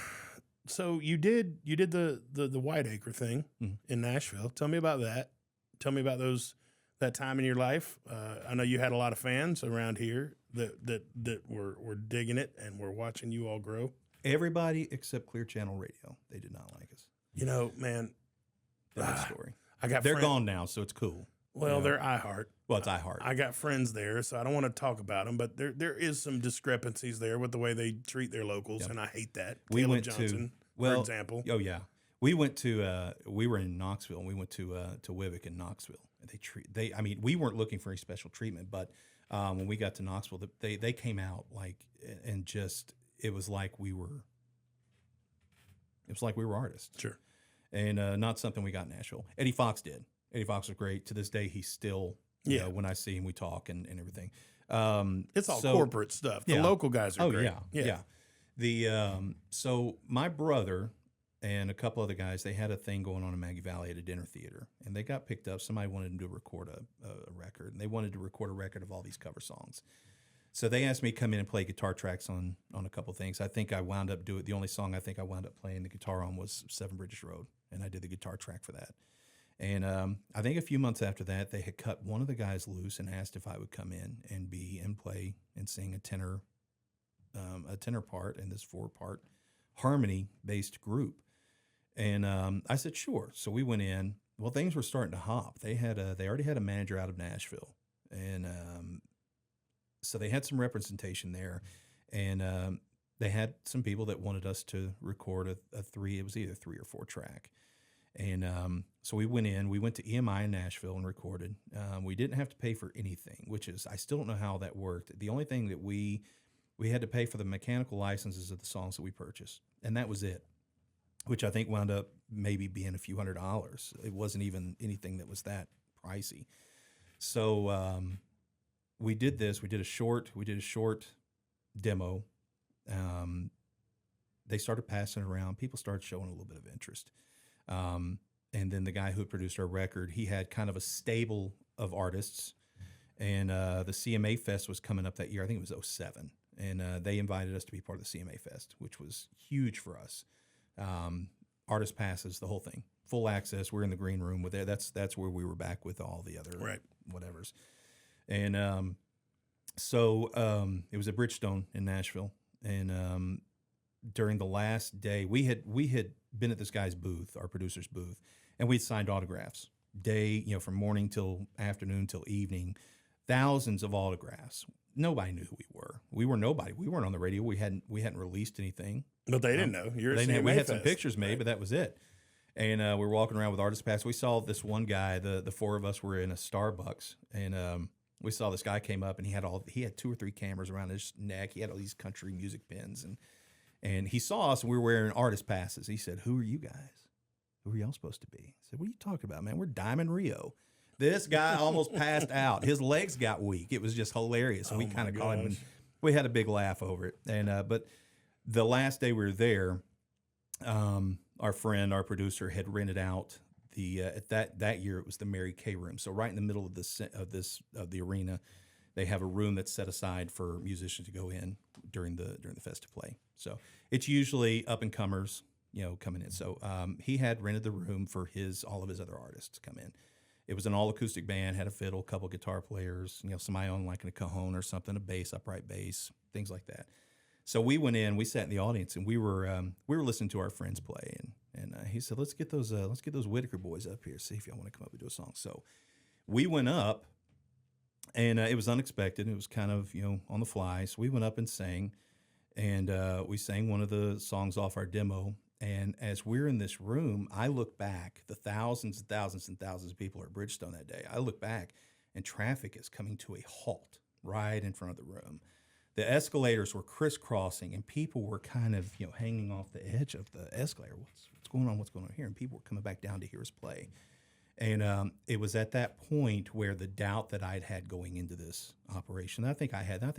so you did the Whitaker thing in Nashville. Tell me about that. Tell me about that time in your life. I know you had a lot of fans around here that were digging it and were watching you all grow. Everybody except Clear Channel Radio. They did not like us. Man. That story. They're gone now, so it's cool. Well, they're iHeart. Well, it's iHeart. I got friends there, so I don't want to talk about them, but there is some discrepancies there with the way they treat their locals, and I hate that. Caleb Johnson, for example. Oh, yeah. We went to, we were in Knoxville, and we went to Wivick in Knoxville. And we weren't looking for any special treatment, but when we got to Knoxville, they came out and just, it was like we were artists. Sure. And not something we got in Nashville. Eddie Fox did. Eddie Fox was great. To this day, he's still, when I see him, we talk and everything. It's all corporate stuff. The local guys are great. Yeah. So my brother and a couple other guys, they had a thing going on in Maggie Valley at a dinner theater, and they got picked up. Somebody wanted them to record a record, and they wanted to record a record of all these cover songs. So they asked me to come in and play guitar tracks on a couple things. I think I wound up the only song I think I wound up playing the guitar on was 7 British Road, and I did the guitar track for that. And I think a few months after that, they had cut one of the guys loose and asked if I would come in and play and sing a tenor part in this 4-part harmony-based group. And I said, sure. So we went in. Well, things were starting to hop. They already had a manager out of Nashville, and so they had some representation there, and they had some people that wanted us to record a 3. It was either 3 or 4 track. And so we went to EMI in Nashville and recorded. We didn't have to pay for anything, which is, I still don't know how that worked. The only thing that we We had to pay for the mechanical licenses of the songs that we purchased, and that was it, which I think wound up maybe being a few $100s. It wasn't even anything that was that pricey. So we did this. We did a short demo. They started passing it around. People started showing a little bit of interest. And then the guy who produced our record, he had kind of a stable of artists. And the CMA Fest was coming up that year. I think it was 07. And they invited us to be part of the CMA Fest, which was huge for us. Artist passes, the whole thing. Full access. We're in the green room with there. That's where we were back with all the other whatevers. And so it was at Bridgestone in Nashville. And during the last day, we had been at this guy's booth, our producer's booth, and we'd signed autographs from morning till afternoon till evening, thousands of autographs. Nobody knew who we were. We were nobody. We weren't on the radio. We hadn't released anything. But they didn't know. We had some pictures made, but that was it. And we were walking around with Artist Pass. We saw this one guy. The four of us were in a Starbucks, and we saw this guy came up, and he had 2 or 3 cameras around his neck. He had all these country music pins, and he saw us, and we were wearing Artist Passes. He said, "Who are you guys? Who are y'all supposed to be?" I said, "What are you talking about, man? We're Diamond Rio." This guy almost passed out. His legs got weak. It was just hilarious. And we kind of caught him, and we had a big laugh over it. And but the last day we were there, our friend, our producer, had rented out the at that year it was the Mary Kay room. So right in the middle of the arena, they have a room that's set aside for musicians to go in during the fest to play. So it's usually up and comers, coming in. So he had rented the room for all of his other artists to come in. It was an all acoustic band, had a fiddle, a couple guitar players, somebody on like a cajon or something, a bass, upright bass, things like that. So we went in, we sat in the audience, and we were listening to our friends play, and he said, let's get those Whitaker boys up here, see if y'all want to come up and do a song. So we went up, and it was unexpected. It was kind of on the fly. So we went up and sang, and we sang one of the songs off our demo. And as we're in this room, I look back, the thousands and thousands and thousands of people at Bridgestone that day. I look back, and traffic is coming to a halt right in front of the room. The escalators were crisscrossing, and people were kind of hanging off the edge of the escalator. What's going on? What's going on here? And people were coming back down to hear us play. And it was at that point where the doubt that I'd had going into this operation, I think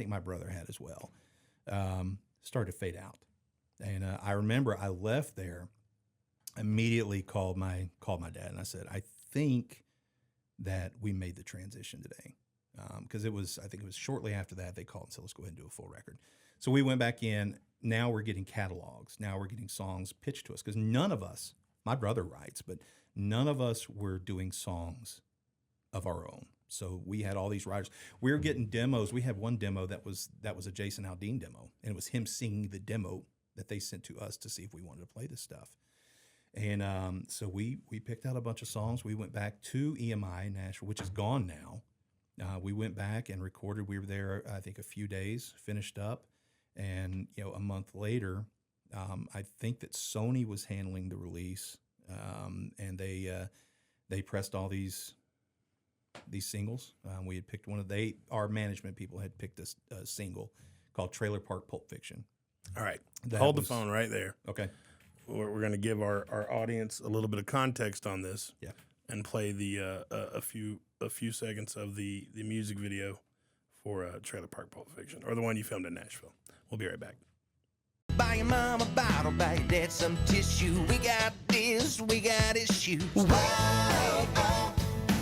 my brother had as well, started to fade out. And I remember I left there, immediately called my dad, and I said, I think that we made the transition today. Because I think it was shortly after that they called and said, let's go ahead and do a full record. So we went back in. Now we're getting catalogs. Now we're getting songs pitched to us, because none of us, my brother writes, but none of us were doing songs of our own. So we had all these writers. We were getting demos. We had one demo that was a Jason Aldean demo, and it was him singing the demo that they sent to us to see if we wanted to play this stuff. And so we picked out a bunch of songs. We went back to EMI Nashville, which is gone now. We went back and recorded. We were there, I think, a few days, finished up. And, a month later, I think that Sony was handling the release, and they pressed all these singles. We had picked our management people had picked a single called Trailer Park Pulp Fiction. All right. Hold the phone right there. Okay. We're going to give our audience a little bit of context on this. Yeah. And play the a few seconds of the music video for Trailer Park Pulp Fiction, or the one you filmed in Nashville. We'll be right back. Buy your mom a bottle, buy your dad some tissue. We got this, we got issues. Whoa, oh,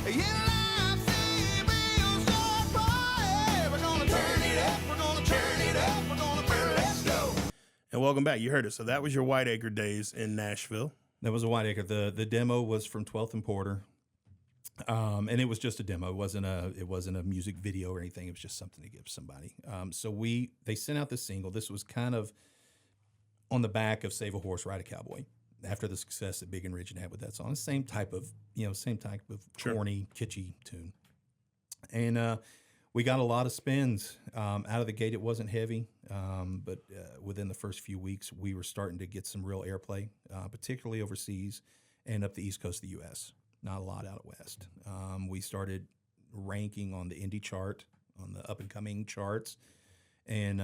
your life feels so bright. We're gonna turn it up, we're gonna turn it up, we're gonna burn it, let's go. And welcome back. You heard it. So that was your Whitaker days in Nashville. That was a Whitaker. The demo was from 12th and Porter, and it was just a demo. It wasn't a music video or anything. It was just something to give somebody. So they sent out this single. This was kind of on the back of Save a Horse, Ride a Cowboy. After the success that Big and Rigid had with that song, same type of Sure. corny, kitschy tune, and we got a lot of spins out of the gate. It wasn't heavy, but within the first few weeks, we were starting to get some real airplay, particularly overseas and up the East Coast of the U.S. Not a lot out West. We started ranking on the indie chart, on the up-and-coming charts, and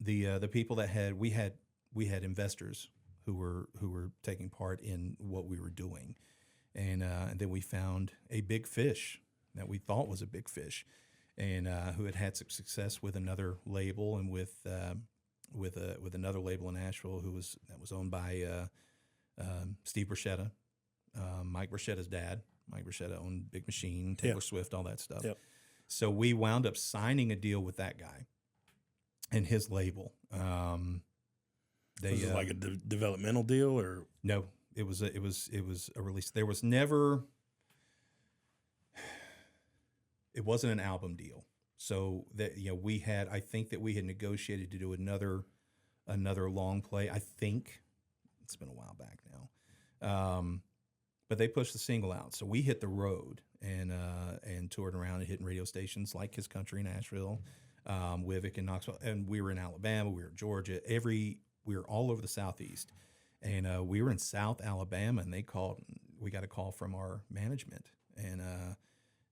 the people that we had investors who were taking part in what we were doing, and then we found a big fish that we thought was a big fish, and who had some success with another label and with another label in Nashville that was owned by Steve Bruschetta, Mike Bruschetta's dad. Mike Bruschetta owned Big Machine, Taylor Swift, all that stuff. Yep. So we wound up signing a deal with that guy and his label. Was it like a developmental deal, or no? It was a release. There was never. It wasn't an album deal. So that I think that we had negotiated to do another long play. I think it's been a while back now, but they pushed the single out. So we hit the road and toured around and hitting radio stations like His Country in Nashville, Wivick in Knoxville, and we were in Alabama, we were in Georgia, we were all over the Southeast, and we were in South Alabama, and we got a call from our management, and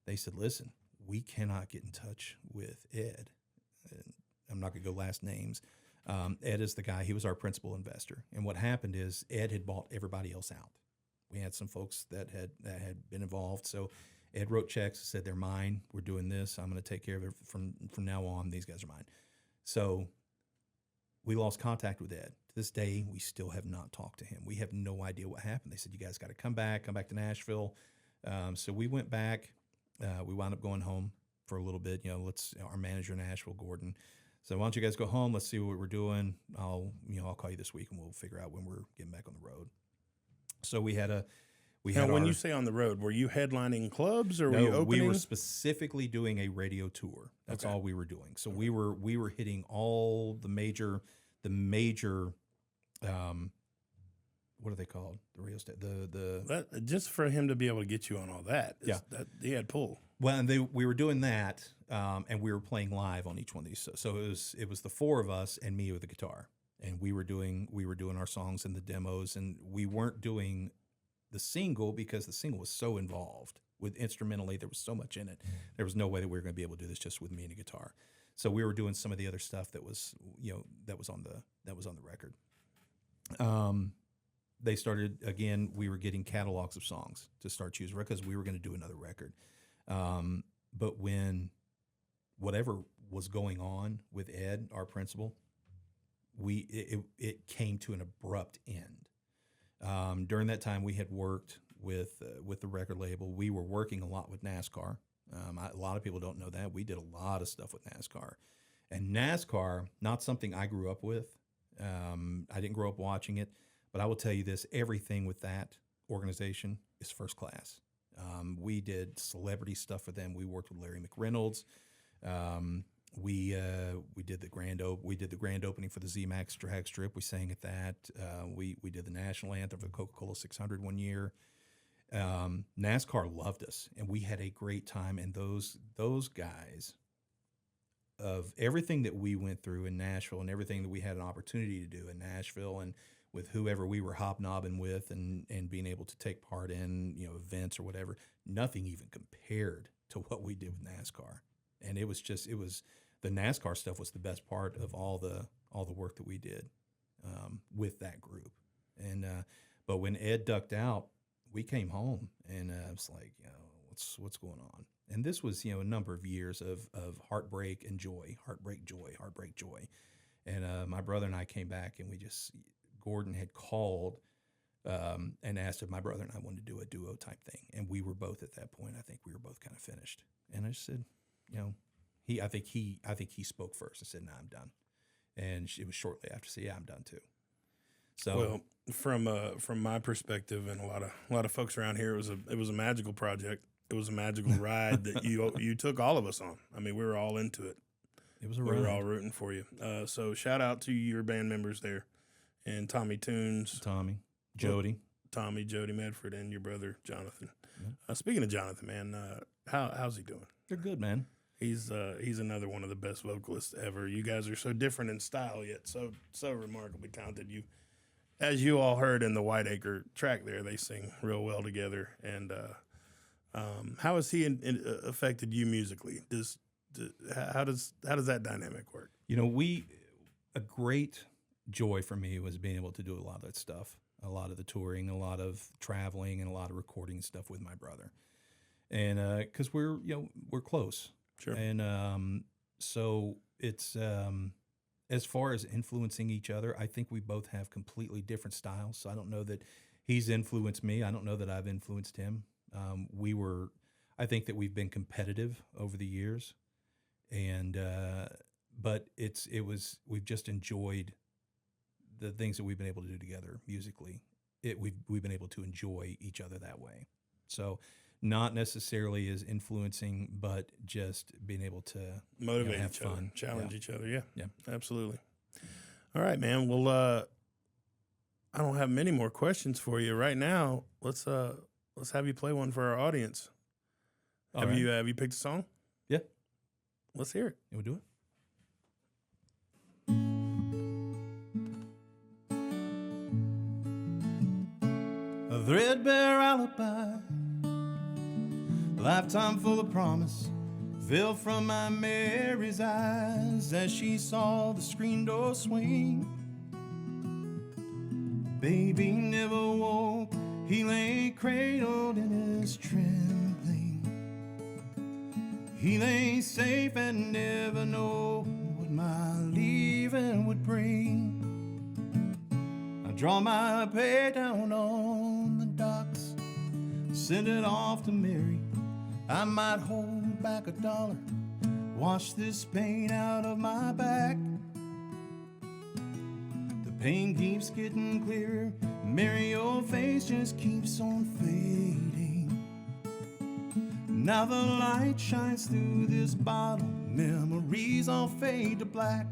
they said, listen, we cannot get in touch with Ed. And I'm not going to go last names. Ed is the guy, he was our principal investor. And what happened is Ed had bought everybody else out. We had some folks that had been involved. So Ed wrote checks, said, they're mine. We're doing this. I'm going to take care of it from now on. These guys are mine. So we lost contact with Ed. To this day, we still have not talked to him. We have no idea what happened. They said, you guys got to come back to Nashville. So we went back. We wound up going home for a little bit. Our manager in Nashville, Gordon, so why don't you guys go home? Let's see what we're doing. I'll call you this week and we'll figure out when we're getting back on the road. So when you say on the road, were you headlining clubs or were no, you opening? We were specifically doing a radio tour. That's all we were doing. So we were hitting all the major what are they called? The radio station. Just for him to be able to get you on all that. That he had pull. Well, and we were doing that, and we were playing live on each one of these. So it was the four of us and me with the guitar, and we were doing our songs and the demos, and we weren't doing the single because the single was so involved with instrumentally. There was so much in it. There was no way that we were going to be able to do this just with me and a guitar. So we were doing some of the other stuff that was on the record. They started again. We were getting catalogs of songs to start choosing because we were going to do another record. But when whatever was going on with Ed, our principal, it came to an abrupt end. During that time, we had worked with the record label. We were working a lot with NASCAR. A lot of people don't know that. We did a lot of stuff with NASCAR. And NASCAR, not something I grew up with. I didn't grow up watching it. But I will tell you this, everything with that organization is first class. We did celebrity stuff for them. We worked with Larry McReynolds. We did the grand opening for the Z-Max drag strip. We sang at that. We did the national anthem for the Coca-Cola 600 one year. NASCAR loved us, and we had a great time. And those guys, of everything that we went through in Nashville and everything that we had an opportunity to do in Nashville and with whoever we were hobnobbing with and being able to take part in, events or whatever, nothing even compared to what we did with NASCAR. And it was the NASCAR stuff was the best part of all the work that we did with that group. And but when Ed ducked out, we came home and I was like, what's going on? And this was a number of years of heartbreak and joy, heartbreak, joy. And my brother and I came back and Gordon had called and asked if my brother and I wanted to do a duo type thing. And we were both at that point, I think we were both kind of finished. And I just said, I think he spoke first. I said, "No, I'm done." And it was shortly after, "Yeah, I'm done too." So, well, from my perspective, and a lot of folks around here, it was a magical project. It was a magical ride that you took all of us on. I mean, we were all into it. It was a ride. ride. We were all rooting for you. So shout out to your band members there, and Tommy Tunes, Jody Medford, and your brother Jonathan. Yeah. Speaking of Jonathan, man, how's he doing? They're good, man. He's another one of the best vocalists ever. You guys are so different in style, yet so remarkably talented. As you all heard in the Whitaker track there, they sing real well together. And how has he affected you musically? How does that dynamic work? a great joy for me was being able to do a lot of that stuff, a lot of the touring, a lot of traveling, and a lot of recording stuff with my brother. And because we're close. Sure. And so it's as far as influencing each other, I think we both have completely different styles. So I don't know that he's influenced me. I don't know that I've influenced him. I think that we've been competitive over the years, and but we've just enjoyed the things that we've been able to do together musically. We've been able to enjoy each other that way. So not necessarily as influencing, but just being able to motivate have each fun, other, challenge each other. Yeah, yeah, absolutely. All right, man. Well, I don't have many more questions for you right now. Let's have you play one for our audience. Have you picked a song? Yeah. Let's hear it. You want to do it? A threadbare alibi, lifetime full of promise, fell from my Mary's eyes as she saw the screen door swing. Baby never woke, he lay cradled in his trembling. He lay safe and never know what my leaving would bring. I draw my pay down on the docks, send it off to Mary. I might hold back $1, wash this pain out of my back. The pain keeps getting clearer, Mary, your face just keeps on fading. Now the light shines through this bottle, memories all fade to black.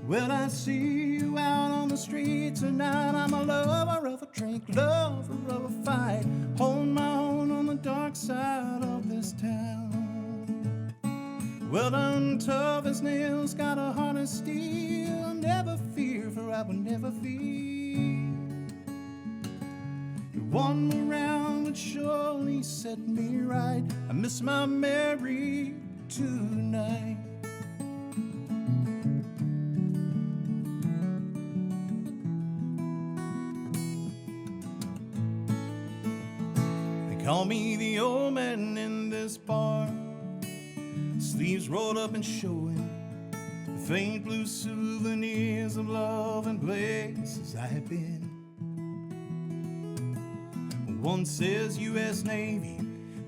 Well, I see you out on the street tonight. I'm a lover of a drink, lover of a fight, hold my own on the dark side of this town. Well, I'm tough as nails, got a heart of steel. I'll never fear, for I will never fear. One more round would surely set me right. I miss my Mary tonight. They call me the old man in this bar, sleeves rolled up and showing the faint blue souvenirs of love and places I have been. One says U.S. Navy,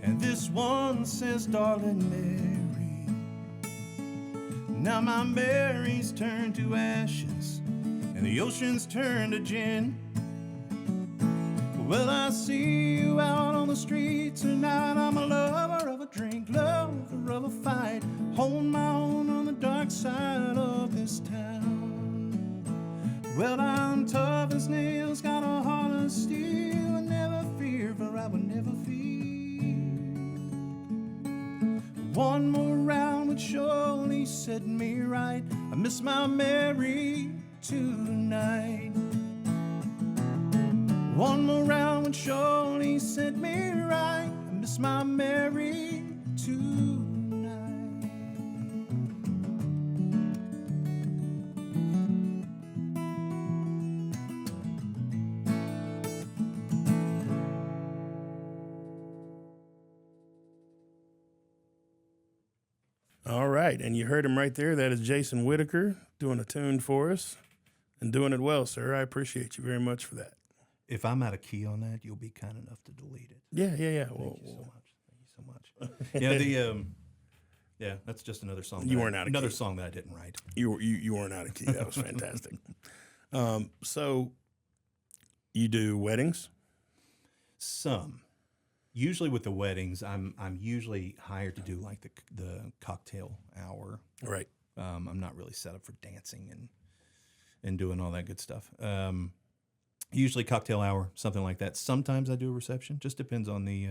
and this one says Darling Mary. Now my Mary's turned to ashes, and the ocean's turned to gin. Well, I see you out on the street tonight. I'm a lover of a drink, lover of a fight, hold my own on the dark side of this town. Well, I'm tough as nails, got a heart of steel, and never fear, for I will never fear. One more round would surely set me right. I miss my Mary tonight. One more round would surely set me right. I miss my Mary tonight. All right, and you heard him right there. That is Jason Whitaker doing a tune for us and doing it well, sir. I appreciate you very much for that. If I'm out of key on that, you'll be kind enough to delete it. Yeah. Thank you so much. Yeah, that's just another song. You weren't out of another key. song that I didn't write. You weren't out of key. That was fantastic. So you do weddings? Some. Usually with the weddings, I'm usually hired to do like the cocktail hour. Right. I'm not really set up for dancing and doing all that good stuff. Usually cocktail hour, something like that. Sometimes I do a reception. Just depends on the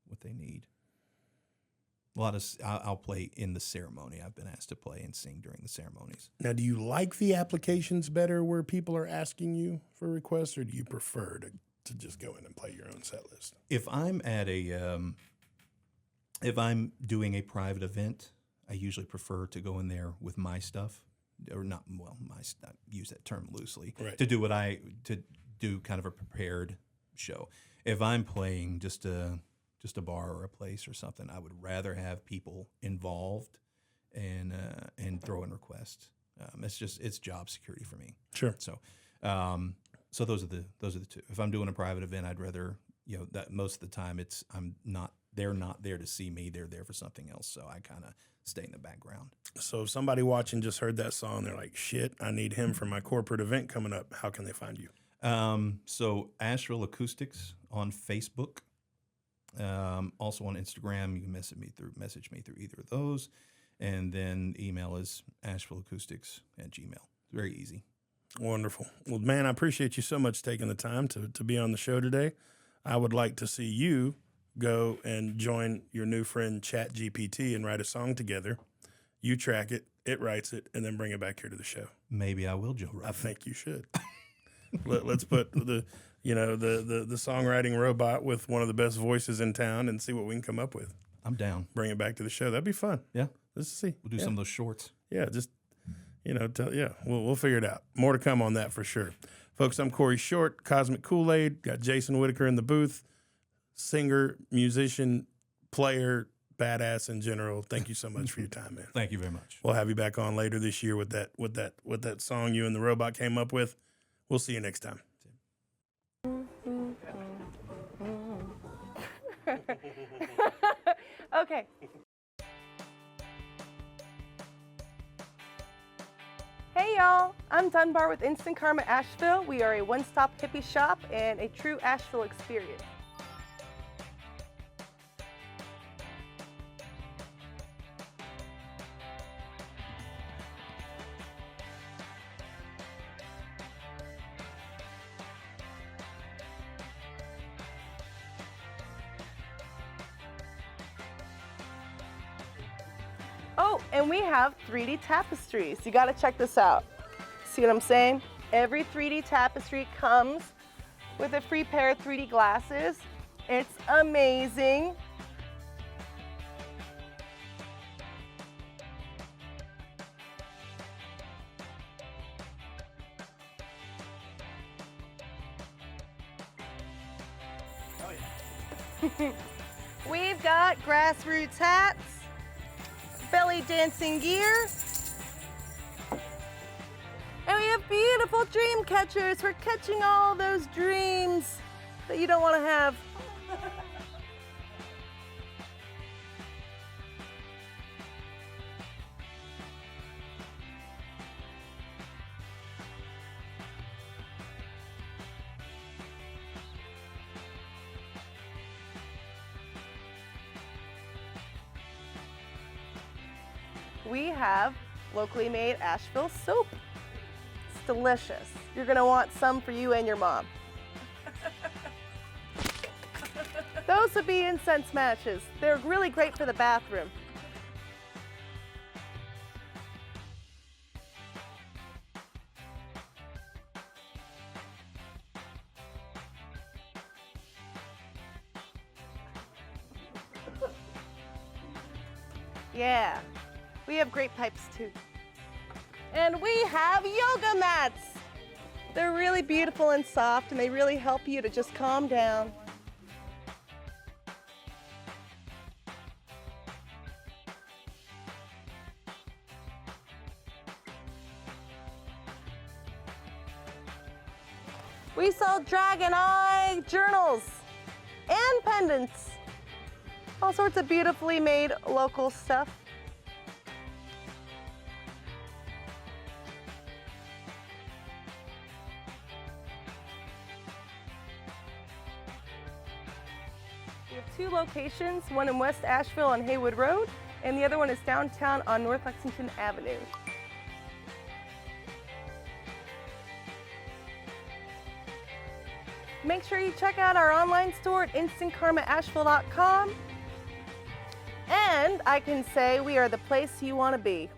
what they need. A lot of I'll play in the ceremony. I've been asked to play and sing during the ceremonies. Now, do you like the applications better where people are asking you for requests, or do you prefer to just go in and play your own set list? If I'm at if I'm doing a private event, I usually prefer to go in there with my stuff, or not. Well, I use that term loosely, Right. to do kind of a prepared show. If I'm playing just a bar or a place or something, I would rather have people involved and throw in requests. It's job security for me. Sure. So those are the two. If I'm doing a private event, I'd rather, that most of the time they're not there to see me. They're there for something else. So I kind of stay in the background. So if somebody watching just heard that song, they're like, shit, I need him for my corporate event coming up. How can they find you? So Asheville Acoustics on Facebook. Also on Instagram, you can message me through either of those. And then email is ashevilleacoustics@gmail. Very easy. Wonderful. Well, man, I appreciate you so much taking the time to be on the show today. I would like to see you go and join your new friend ChatGPT and write a song together. You track it, it writes it, and then bring it back here to the show. Maybe I will, Joe Rogan. I think you should. Let's put the songwriting robot with one of the best voices in town and see what we can come up with. I'm down. Bring it back to the show. That'd be fun. Yeah. Let's see. We'll do some of those shorts. Yeah, just, we'll figure it out. More to come on that for sure. Folks, I'm Corey Short, Cosmic Koolaid. Got Jason Whitaker in the booth. Singer, musician, player, badass in general. Thank you so much for your time, man. Thank you very much. We'll have you back on later this year with that song you and the robot came up with. We'll see you next time. Okay. Hey y'all, I'm Dunbar with Instant Karma Asheville. We are a one-stop hippie shop and a true Asheville experience. Oh, and we have 3D tapestries. You gotta check this out. See what I'm saying? Every 3D tapestry comes with a free pair of 3D glasses. It's amazing. We've got grassroots hats, belly dancing gear, and we have beautiful dream catchers for catching all those dreams that you don't want to have. We have locally made Asheville soap. It's delicious. You're gonna want some for you and your mom. Those would be incense matches. They're really great for the bathroom. Yeah. We have great pipes too. And we have yoga mats. They're really beautiful and soft, and they really help you to just calm down. We sell dragon eye journals and pendants. All sorts of beautifully made local stuff. We have two locations, one in West Asheville on Haywood Road, and the other one is downtown on North Lexington Avenue. Make sure you check out our online store at instantkarmaasheville.com. And I can say we are the place you want to be.